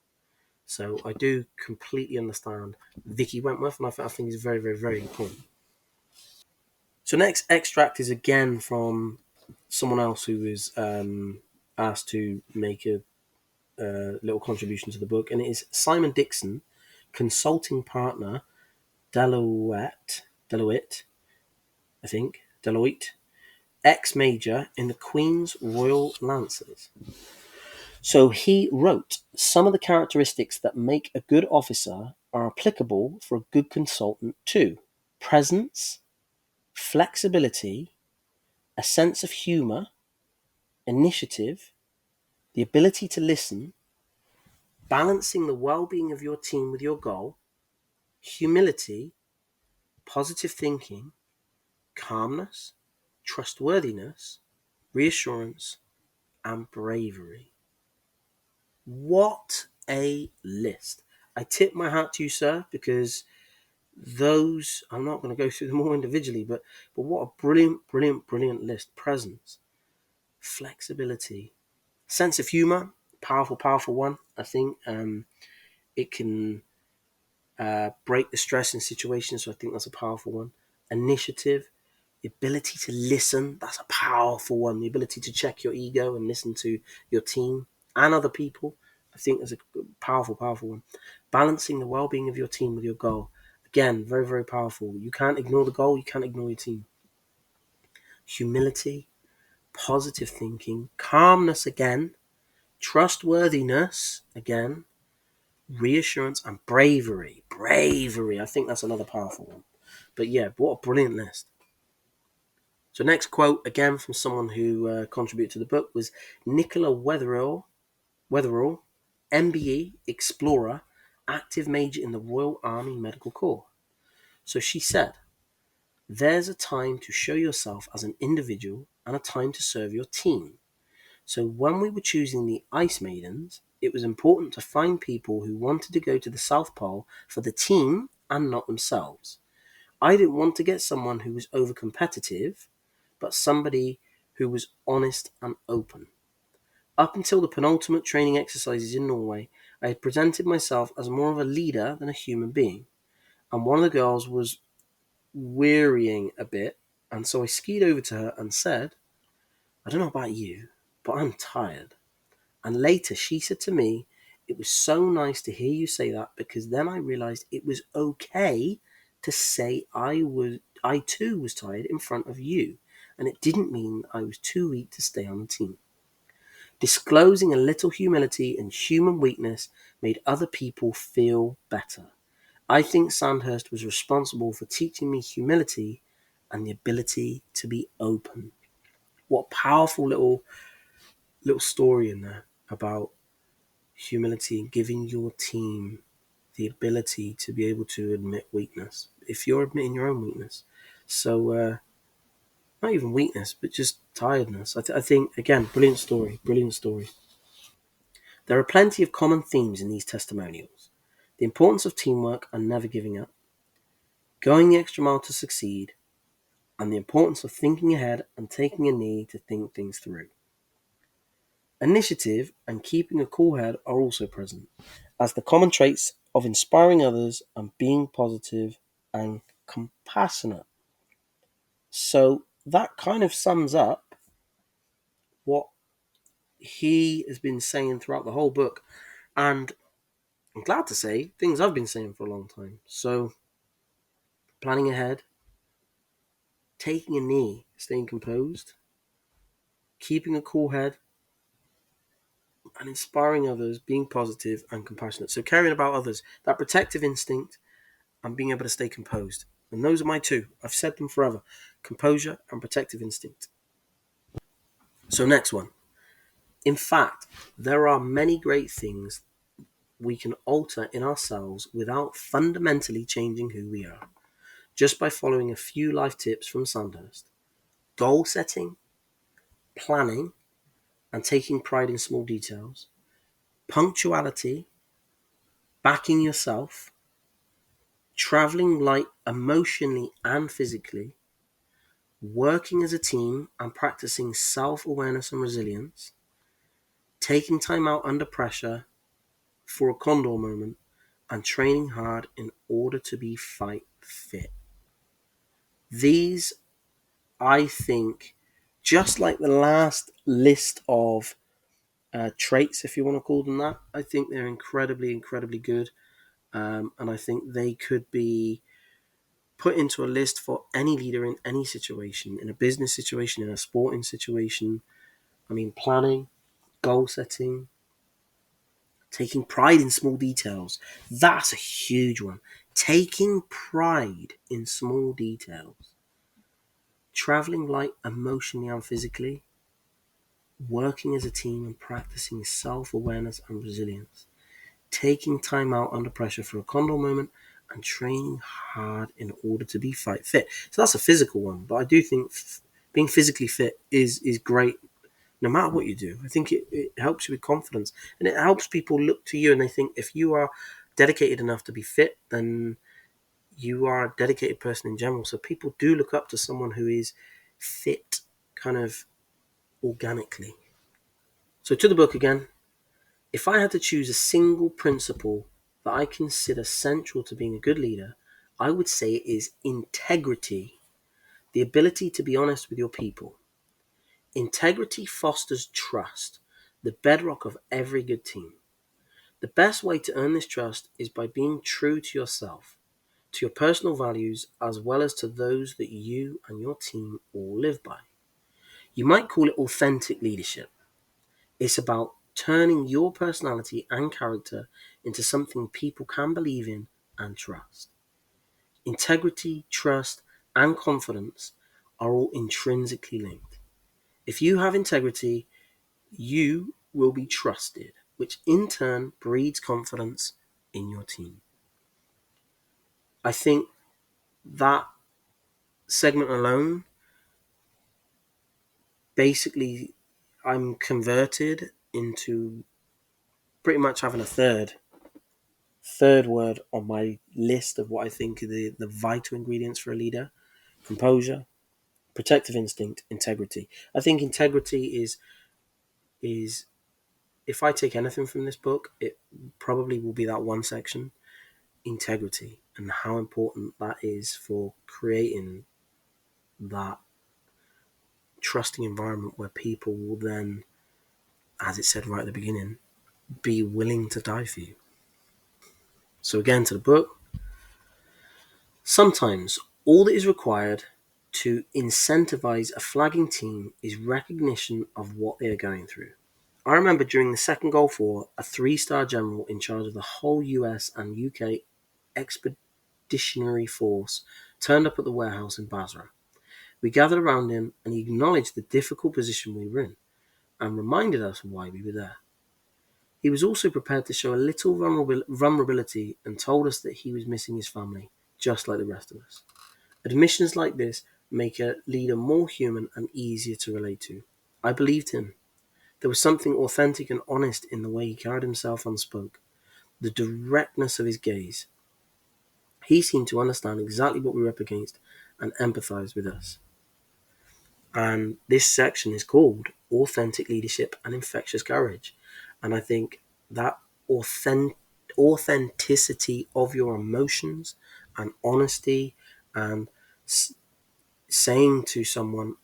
So I do completely understand Vicky Wentworth, and I think it's very, very, very important. So next extract is again from someone else who was asked to make a little contribution to the book, and it is Simon Dixon, consulting partner, Deloitte, I think, Deloitte, ex-major in the Queen's Royal Lancers. So he wrote, some of the characteristics that make a good officer are applicable for a good consultant too. Presence, flexibility, a sense of humour, initiative, the ability to listen, balancing the well-being of your team with your goal, humility, positive thinking, calmness, trustworthiness, reassurance, and bravery. What a list. I tip my hat to you, sir, because those, I'm not going to go through them all individually, but what a brilliant, brilliant, brilliant list. Presence, flexibility, sense of humor, powerful, powerful one. I think it can break the stress in situations, so I think that's a powerful one. Initiative, the ability to listen, that's a powerful one. The ability to check your ego and listen to your team and other people, I think that's a powerful, powerful one. Balancing the well-being of your team with your goal, again, very, very powerful. You can't ignore the goal, you can't ignore your team. Humility, positive thinking, calmness again, trustworthiness again, reassurance, and bravery. Bravery, I think that's another powerful one. But yeah, what a brilliant list. So next quote, again from someone who contributed to the book, was Nicola Wetherall, MBE, explorer, active major in the Royal Army Medical Corps. So she said, there's a time to show yourself as an individual and a time to serve your team. So when we were choosing the Ice Maidens, it was important to find people who wanted to go to the South Pole for the team and not themselves. I didn't want to get someone who was over competitive, but somebody who was honest and open. Up until the penultimate training exercises in Norway, I had presented myself as more of a leader than a human being. And one of the girls was wearying a bit, and so I skied over to her and said, I don't know about you, but I'm tired. And later she said to me, it was so nice to hear you say that, because then I realized it was okay to say I too was tired in front of you, and it didn't mean I was too weak to stay on the team. Disclosing a little humility and human weakness made other people feel better. I think Sandhurst was responsible for teaching me humility and the ability to be open. What a powerful little story in there about humility and giving your team the ability to be able to admit weakness if you're admitting your own weakness. So not even weakness, but just tiredness. I think, again, brilliant story, brilliant story. There are plenty of common themes in these testimonials: the importance of teamwork and never giving up, going the extra mile to succeed, and the importance of thinking ahead and taking a knee to think things through. Initiative and keeping a cool head are also present as the common traits of inspiring others and being positive and compassionate. So that kind of sums up what he has been saying throughout the whole book. And I'm glad to say things I've been saying for a long time. So planning ahead, taking a knee, staying composed, keeping a cool head, and inspiring others, being positive and compassionate. So caring about others, that protective instinct, and being able to stay composed. And those are my two. I've said them forever. Composure and protective instinct. So next one. In fact, there are many great things we can alter in ourselves without fundamentally changing who we are, just by following a few life tips from Sandhurst. Goal setting, planning, and taking pride in small details, punctuality, backing yourself, traveling light emotionally and physically, working as a team and practicing self-awareness and resilience, taking time out under pressure for a condor moment, and training hard in order to be fight fit. These, I think, just like the last list of traits, if you want to call them that, I think they're incredibly, incredibly good. And I think they could be put into a list for any leader in any situation, in a business situation, in a sporting situation. I mean, planning, goal setting, taking pride in small details. That's a huge one. Taking pride in small details. Traveling light emotionally and physically. Working as a team and practicing self-awareness and resilience. Taking time out under pressure for a condor moment and training hard in order to be fight fit. So that's a physical one, but I do think being physically fit is great no matter what you do. I think it helps you with confidence, and it helps people look to you and they think if you are dedicated enough to be fit, then you are a dedicated person in general. So people do look up to someone who is fit kind of organically. So to the book again, if I had to choose a single principle that I consider central to being a good leader, I would say it is integrity, the ability to be honest with your people. Integrity fosters trust, the bedrock of every good team. The best way to earn this trust is by being true to yourself, to your personal values, as well as to those that you and your team all live by. You might call it authentic leadership. It's about turning your personality and character into something people can believe in and trust. Integrity, trust, and confidence are all intrinsically linked. If you have integrity, you will be trusted, which in turn breeds confidence in your team. I think that segment alone, basically, I'm converted into pretty much having a third word on my list of what I think are the vital ingredients for a leader: composure, protective instinct, integrity. I think integrity is if I take anything from this book, it probably will be that one section: integrity, and how important that is for creating that trusting environment where people will then, as it said right at the beginning, be willing to die for you. So again, to the book, sometimes all that is required to incentivize a flagging team is recognition of what they are going through. I remember during the Second Gulf War, a 3-star general in charge of the whole US and UK expeditionary force turned up at the warehouse in Basra. We gathered around him and he acknowledged the difficult position we were in and reminded us why we were there. He was also prepared to show a little vulnerability and told us that he was missing his family, just like the rest of us. Admissions like this make a leader more human and easier to relate to. I believed him. There was something authentic and honest in the way he carried himself and spoke, the directness of his gaze. He seemed to understand exactly what we were up against and empathize with us. And this section is called authentic leadership and infectious courage. And I think that authenticity of your emotions and honesty and saying to someone,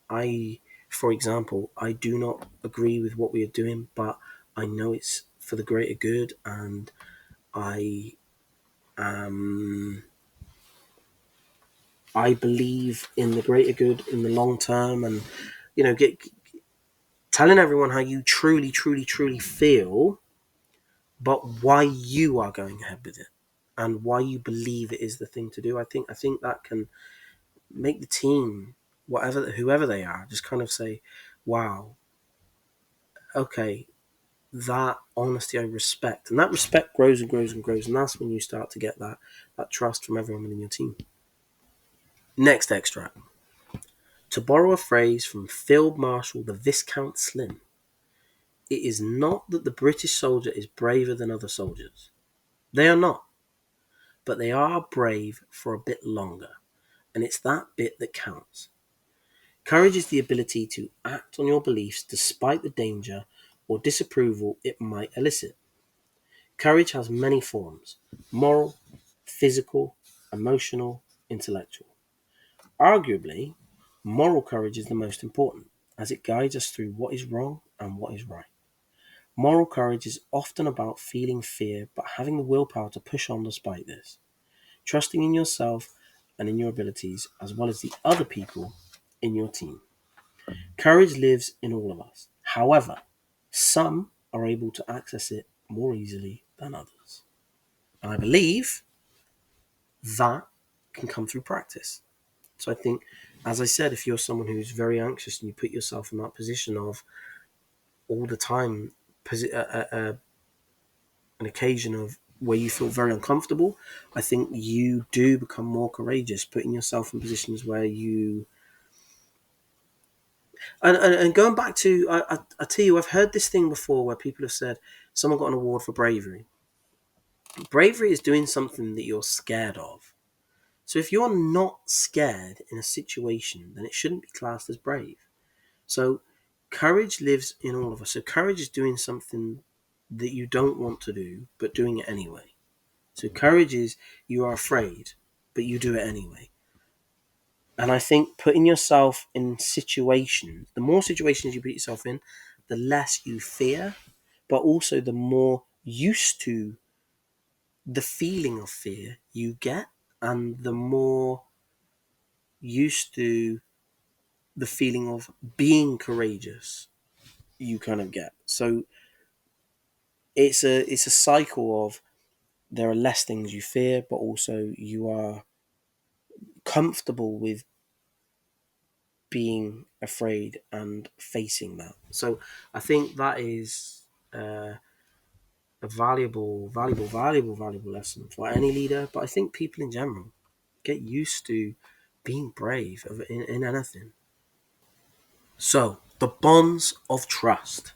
for example, I do not agree with what we are doing, but I know it's for the greater good, and I um, I believe in the greater good in the long term, and telling everyone how you truly, truly, truly feel, but why you are going ahead with it, and why you believe it is the thing to do. I think that can make the team, whoever they are, just kind of say, "Wow, okay, that honesty I respect," and that respect grows and grows and grows, and that's when you start to get that trust from everyone within your team. Next extract. To borrow a phrase from Field Marshal the Viscount Slim, it is not that the British soldier is braver than other soldiers. They are not, but they are brave for a bit longer, and it's that bit that counts. Courage is the ability to act on your beliefs despite the danger or disapproval it might elicit. Courage has many forms: moral, physical, emotional, intellectual. Arguably, moral courage is the most important, as it guides us through what is wrong and what is right. Moral courage is often about feeling fear but having the willpower to push on despite this, trusting in yourself and in your abilities as well as the other people in your team. Courage lives in all of us. However, some are able to access it more easily than others. And I believe that can come through practice. So I think, as I said, if you're someone who's very anxious and you put yourself in that position of all the time, an occasion of where you feel very uncomfortable, I think you do become more courageous, putting yourself in positions where you. And going back to, I tell you, I've heard this thing before where people have said someone got an award for bravery. Bravery is doing something that you're scared of. So if you're not scared in a situation, then it shouldn't be classed as brave. So courage lives in all of us. So courage is doing something that you don't want to do, but doing it anyway. So courage is you are afraid, but you do it anyway. And I think putting yourself in situations, the more situations you put yourself in, the less you fear, but also the more used to the feeling of fear you get, and the more used to the feeling of being courageous you kind of get. So it's a cycle of there are less things you fear, but also you are comfortable with being afraid and facing that. So I think that is a valuable lesson for any leader. But I think people in general get used to being brave in anything. So the bonds of trust.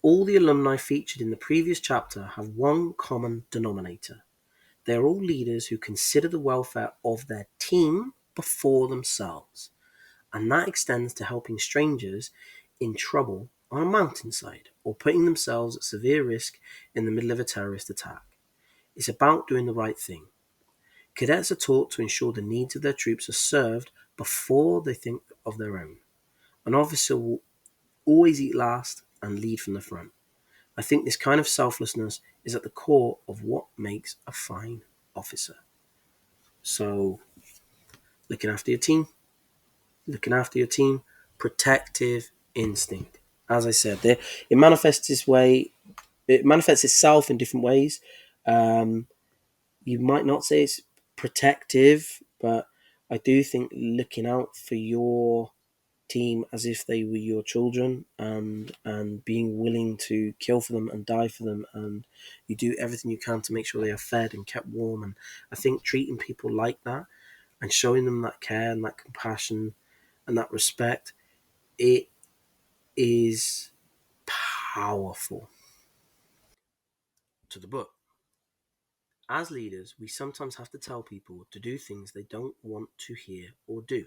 All the alumni featured in the previous chapter have one common denominator. They are all leaders who consider the welfare of their team before themselves, and that extends to helping strangers in trouble on a mountainside or putting themselves at severe risk in the middle of a terrorist attack. It's about doing the right thing. Cadets are taught to ensure the needs of their troops are served before they think of their own. An officer will always eat last and lead from the front. I think this kind of selflessness is at the core of what makes a fine officer. So, looking after your team, looking after your team, protective instinct. As I said, it manifests its way. It manifests itself in different ways. Um, you might not say it's protective, but I do think looking out for your team as if they were your children, and being willing to kill for them and die for them, and you do everything you can to make sure they are fed and kept warm. And I think treating people like that and showing them that care and that compassion and that respect, it is powerful. To the book. As leaders, we sometimes have to tell people to do things they don't want to hear or do.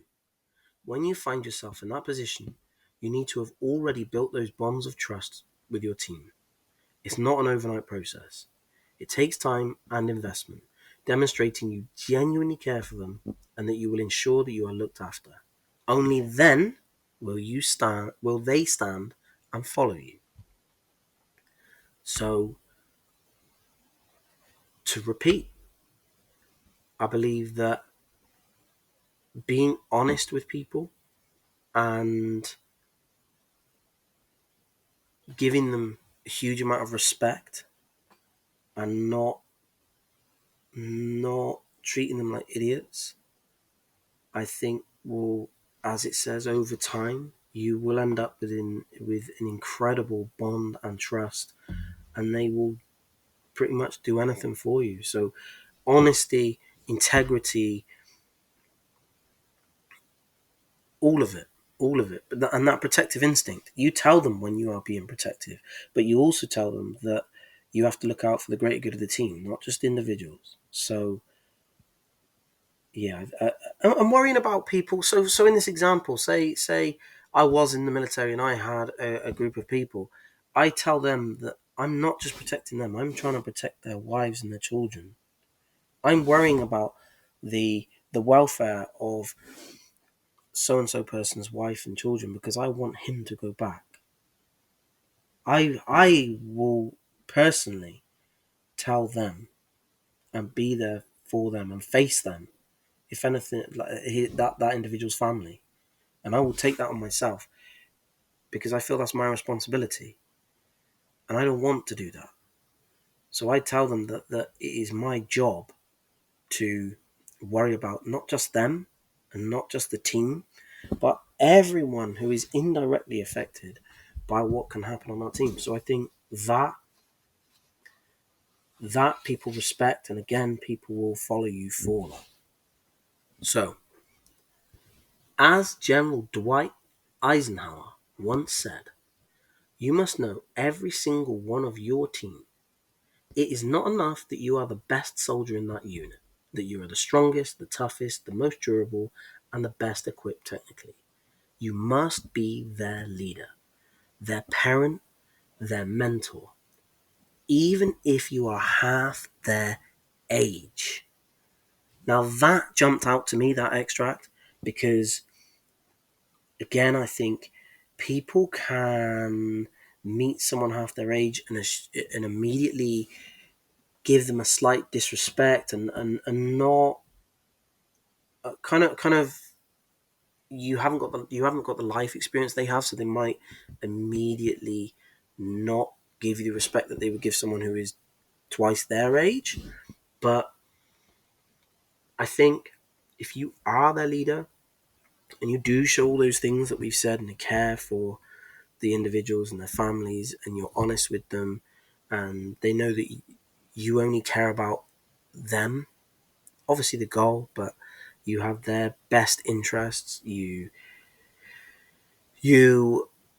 When you find yourself in that position, You need to have already built those bonds of trust with your team. It's not an overnight process. It takes time and investment, demonstrating you genuinely care for them and that you will ensure that you are looked after. Only then will they stand and follow you. So, to repeat, I believe that being honest with people and giving them a huge amount of respect and not treating them like idiots, I think will, as it says, over time, you will end up with an incredible bond and trust, and they will pretty much do anything for you. So, honesty, integrity, all of it, all of it. And that protective instinct, you tell them when you are being protective, but you also tell them that you have to look out for the greater good of the team, not just individuals. So, yeah, I'm worrying about people. So in this example, say I was in the military and I had a group of people. I tell them that I'm not just protecting them. I'm trying to protect their wives and their children. I'm worrying about the welfare of so and so person's wife and children because I want him to go back. I will personally tell them and be there for them and face them if anything like that individual's family, and I will take that on myself because I feel that's my responsibility, and I don't want to do that. So I tell them that it is my job to worry about not just them and not just the team, but everyone who is indirectly affected by what can happen on our team. So I think that people respect, and again, people will follow you for that. So, as General Dwight Eisenhower once said, you must know every single one of your team. It is not enough that you are the best soldier in that unit, that you are the strongest, the toughest, the most durable, and the best equipped technically. You must be their leader, their parent, their mentor, even if you are half their age. Now that jumped out to me, that extract, because again, I think people can meet someone half their age and immediately give them a slight disrespect and not kind of you haven't got the life experience they have, so they might immediately not give you the respect that they would give someone who is twice their age. But I think if you are their leader and you do show all those things that we've said and the care for the individuals and their families and you're honest with them and they know that you only care about them, obviously the goal, but you have their best interests, you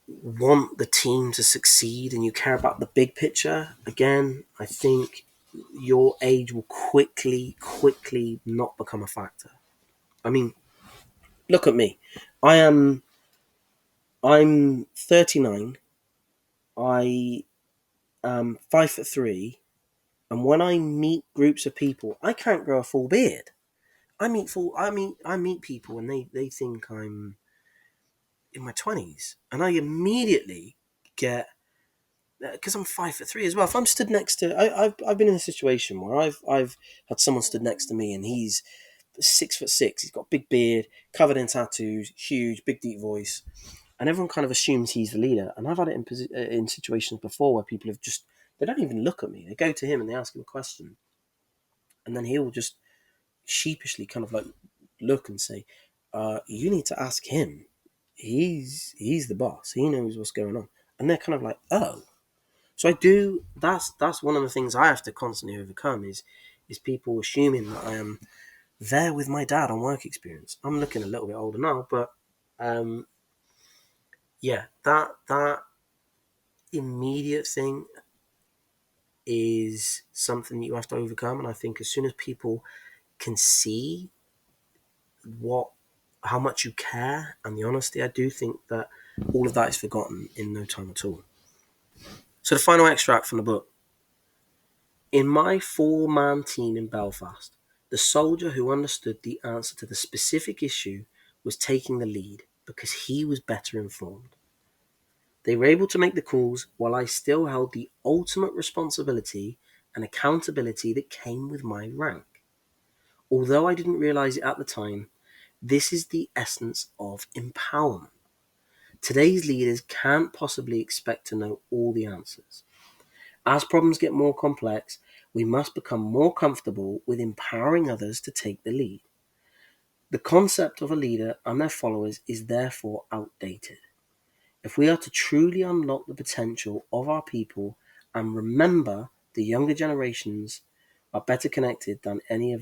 want the team to succeed and you care about the big picture, again, I think your age will quickly not become a factor. I mean, look at me. I'm 39. I am 5'3", and when I meet groups of people, I can't grow a full beard. I meet people and they think I'm in my 20s, and I immediately get, because I'm 5'3" as well. If I'm stood next to, I've been in a situation where I've had someone stood next to me and he's 6'6". He's got a big beard, covered in tattoos, huge, big deep voice, and everyone kind of assumes he's the leader. And I've had it in situations before where people have just, they don't even look at me. They go to him and they ask him a question, and then he'll just sheepishly kind of like look and say, "You need to ask him. He's the boss. He knows what's going on." And they're kind of like, "Oh." So I do. That's one of the things I have to constantly overcome is people assuming that I am there with my dad on work experience. I'm looking a little bit older now, but um, yeah, that immediate thing is something that you have to overcome. And I think as soon as people can see what how much you care and the honesty, I do think that all of that is forgotten in no time at all. So the final extract from the book. In my four-man team in Belfast, the soldier who understood the answer to the specific issue was taking the lead because he was better informed. They were able to make the calls while I still held the ultimate responsibility and accountability that came with my rank. Although I didn't realize it at the time, this is the essence of empowerment. Today's leaders can't possibly expect to know all the answers. As problems get more complex, we must become more comfortable with empowering others to take the lead. The concept of a leader and their followers is therefore outdated. If we are to truly unlock the potential of our people and remember the younger generations are better connected than any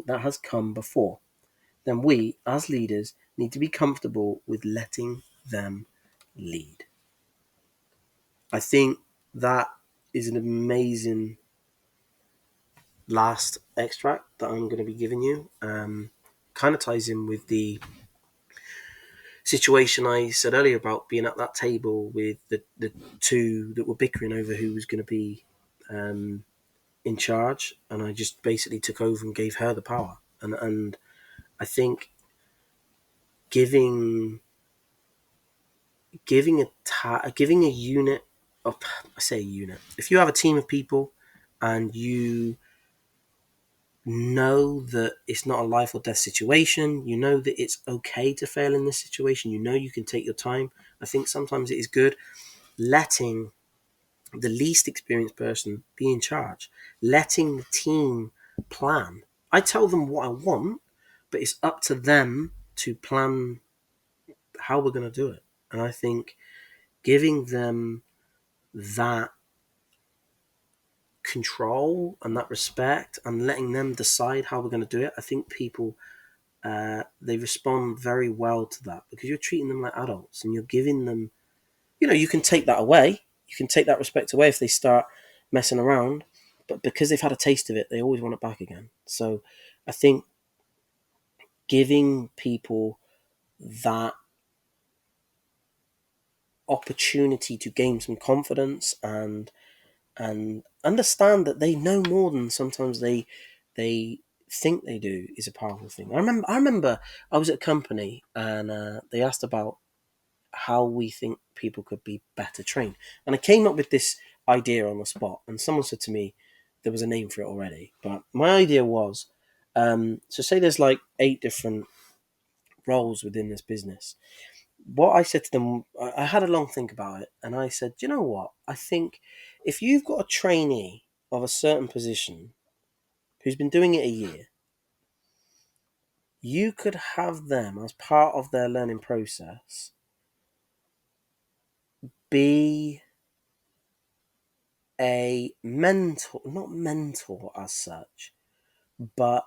that has come before, then we, as leaders, need to be comfortable with letting them lead. I think that is an amazing last extract that I'm going to be giving you. Kind of ties in with the situation I said earlier about being at that table with the two that were bickering over who was going to be in charge, and I just basically took over and gave her the power. And I think giving giving a unit of, I say a unit, if you have a team of people and you know that it's not a life or death situation, you know that it's okay to fail in this situation, you know you can take your time. I think sometimes it is good letting the least experienced person be in charge, letting the team plan. I tell them what I want, but it's up to them to plan how we're going to do it. And I think giving them that control and that respect and letting them decide how we're going to do it, I think people they respond very well to that, because you're treating them like adults and you're giving them, you can take that away. You can take that respect away if they start messing around, but because they've had a taste of it, they always want it back again. So I think giving people that opportunity to gain some confidence and understand that they know more than sometimes they think they do is a powerful thing. I remember I was at a company and they asked about how we think people could be better trained, and I came up with this idea on the spot. And someone said to me there was a name for it already, but my idea was, so say there's like 8 different roles within this business. What I said to them, I had a long think about it, and I said, do you know what? I think if you've got a trainee of a certain position who's been doing it a year, you could have them as part of their learning process be a mentor, not mentor as such, but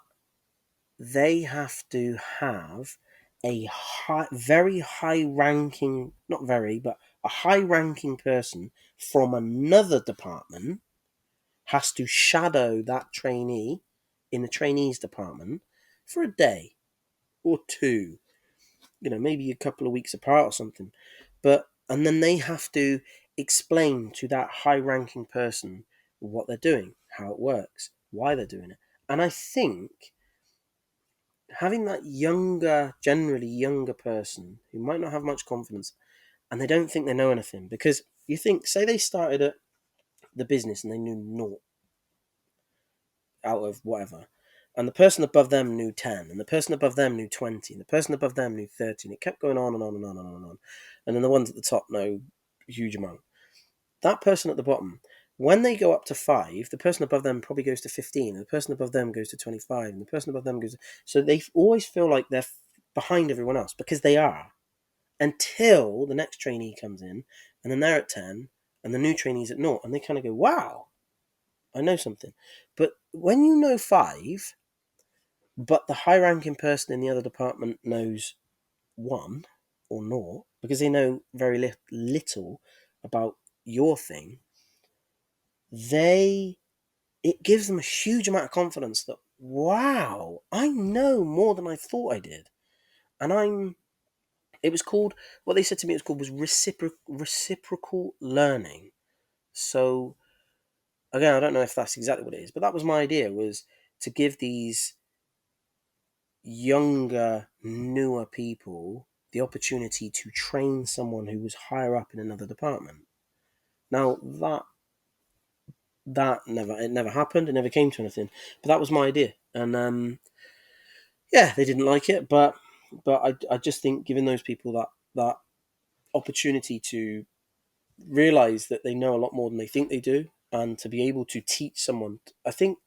they have to have very high ranking, not very, but a high ranking person from another department has to shadow that trainee in the trainees department for a day or two, maybe a couple of weeks apart or something. And then they have to explain to that high ranking person what they're doing, how it works, why they're doing it. And I think having that generally younger person who might not have much confidence and they don't think they know anything, because you think, say they started at the business and they knew naught out of whatever, and the person above them knew 10, and the person above them knew 20, and the person above them knew 30, and it kept going on and on and on and on and on. And then the ones at the top know a huge amount. That person at the bottom, when they go up to 5, the person above them probably goes to 15, and the person above them goes to 25, and the person above them goes to... So they always feel like they're behind everyone else, because they are, until the next trainee comes in, and then they're at 10, and the new trainee's at 0, and they kind of go, wow, I know something. But when you know 5, but the high-ranking person in the other department knows 1 or 0, because they know very little about your thing, it gives them a huge amount of confidence that, wow, I know more than I thought I did. And It was called, what they said to me it was called was reciprocal learning. So again, I don't know if that's exactly what it is, but that was my idea, was to give these younger, newer people the opportunity to train someone who was higher up in another department. Now that never happened. It never came to anything. But that was my idea, and yeah, they didn't like it. But I just think giving those people that opportunity to realize that they know a lot more than they think they do, and to be able to teach someone. I think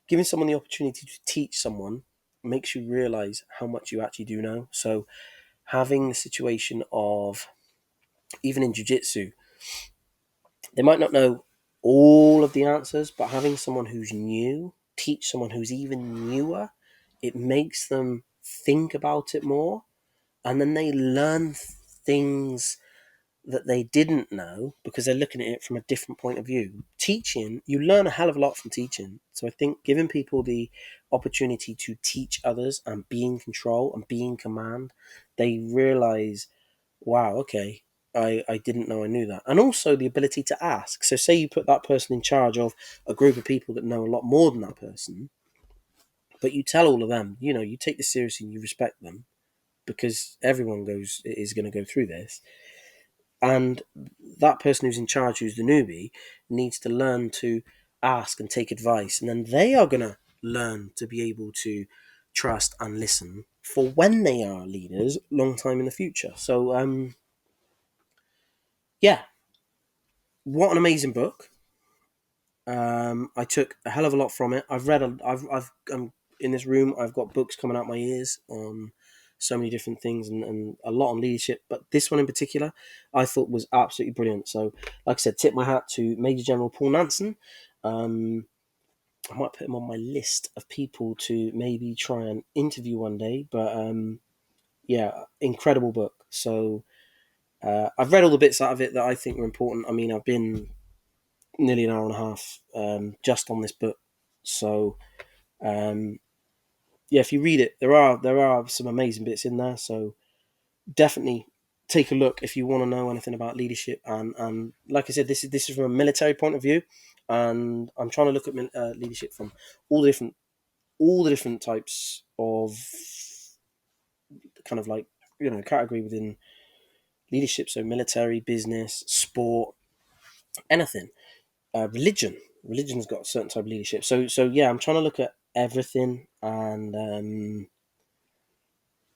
giving someone the opportunity to teach someone makes you realize how much you actually do know. So having the situation of, even in jiu-jitsu, they might not know all of the answers, but having someone who's new teach someone who's even newer, it makes them think about it more, and then they learn things that they didn't know because they're looking at it from a different point of view. Teaching, you learn a hell of a lot from teaching. So I think giving people the opportunity to teach others and be in control and be in command, they realize, wow, okay, I didn't know I knew that. And also the ability to ask. So say you put that person in charge of a group of people that know a lot more than that person, but you tell all of them, you take this seriously and you respect them, because everyone is going to go through this. And that person who's in charge, who's the newbie, needs to learn to ask and take advice. And then they are going to learn to be able to trust and listen for when they are leaders long time in the future. So, yeah, what an amazing book. I took a hell of a lot from it. I've in this room. I've got books coming out my ears on so many different things, and a lot on leadership. But this one in particular, I thought was absolutely brilliant. So, like I said, tip my hat to Major General Paul Nanson. Um, I might put him on my list of people to maybe try and interview one day. But yeah, incredible book. So I've read all the bits out of it that I think were important. I mean, I've been nearly an hour and a half just on this book. So um, yeah, if you read it, there are some amazing bits in there. So definitely take a look if you want to know anything about leadership. And like I said, this is from a military point of view, and I'm trying to look at leadership from all the different types of kind of like category within leadership. So military, business, sport, anything. Religion's got a certain type of leadership. So yeah, I'm trying to look at everything, and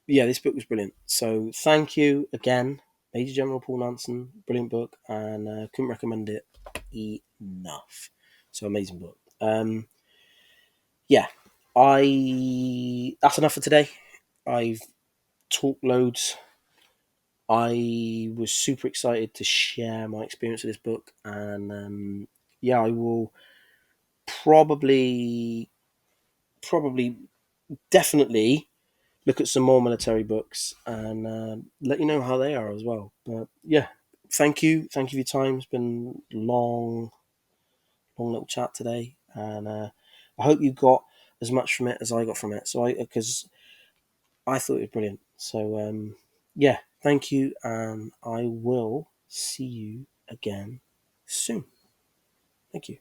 yeah, this book was brilliant. So thank you again, Major General Paul Nanson. Brilliant book, and couldn't recommend it enough. So amazing book. Yeah, I that's enough for today. I've talked loads. I was super excited to share my experience with this book, and yeah, I will probably definitely look at some more military books, and let you know how they are as well. But yeah, thank you for your time. It's been long little chat today, and I hope you got as much from it as I got from it. So because I thought it was brilliant. So yeah, thank you, and I will see you again soon. Thank you.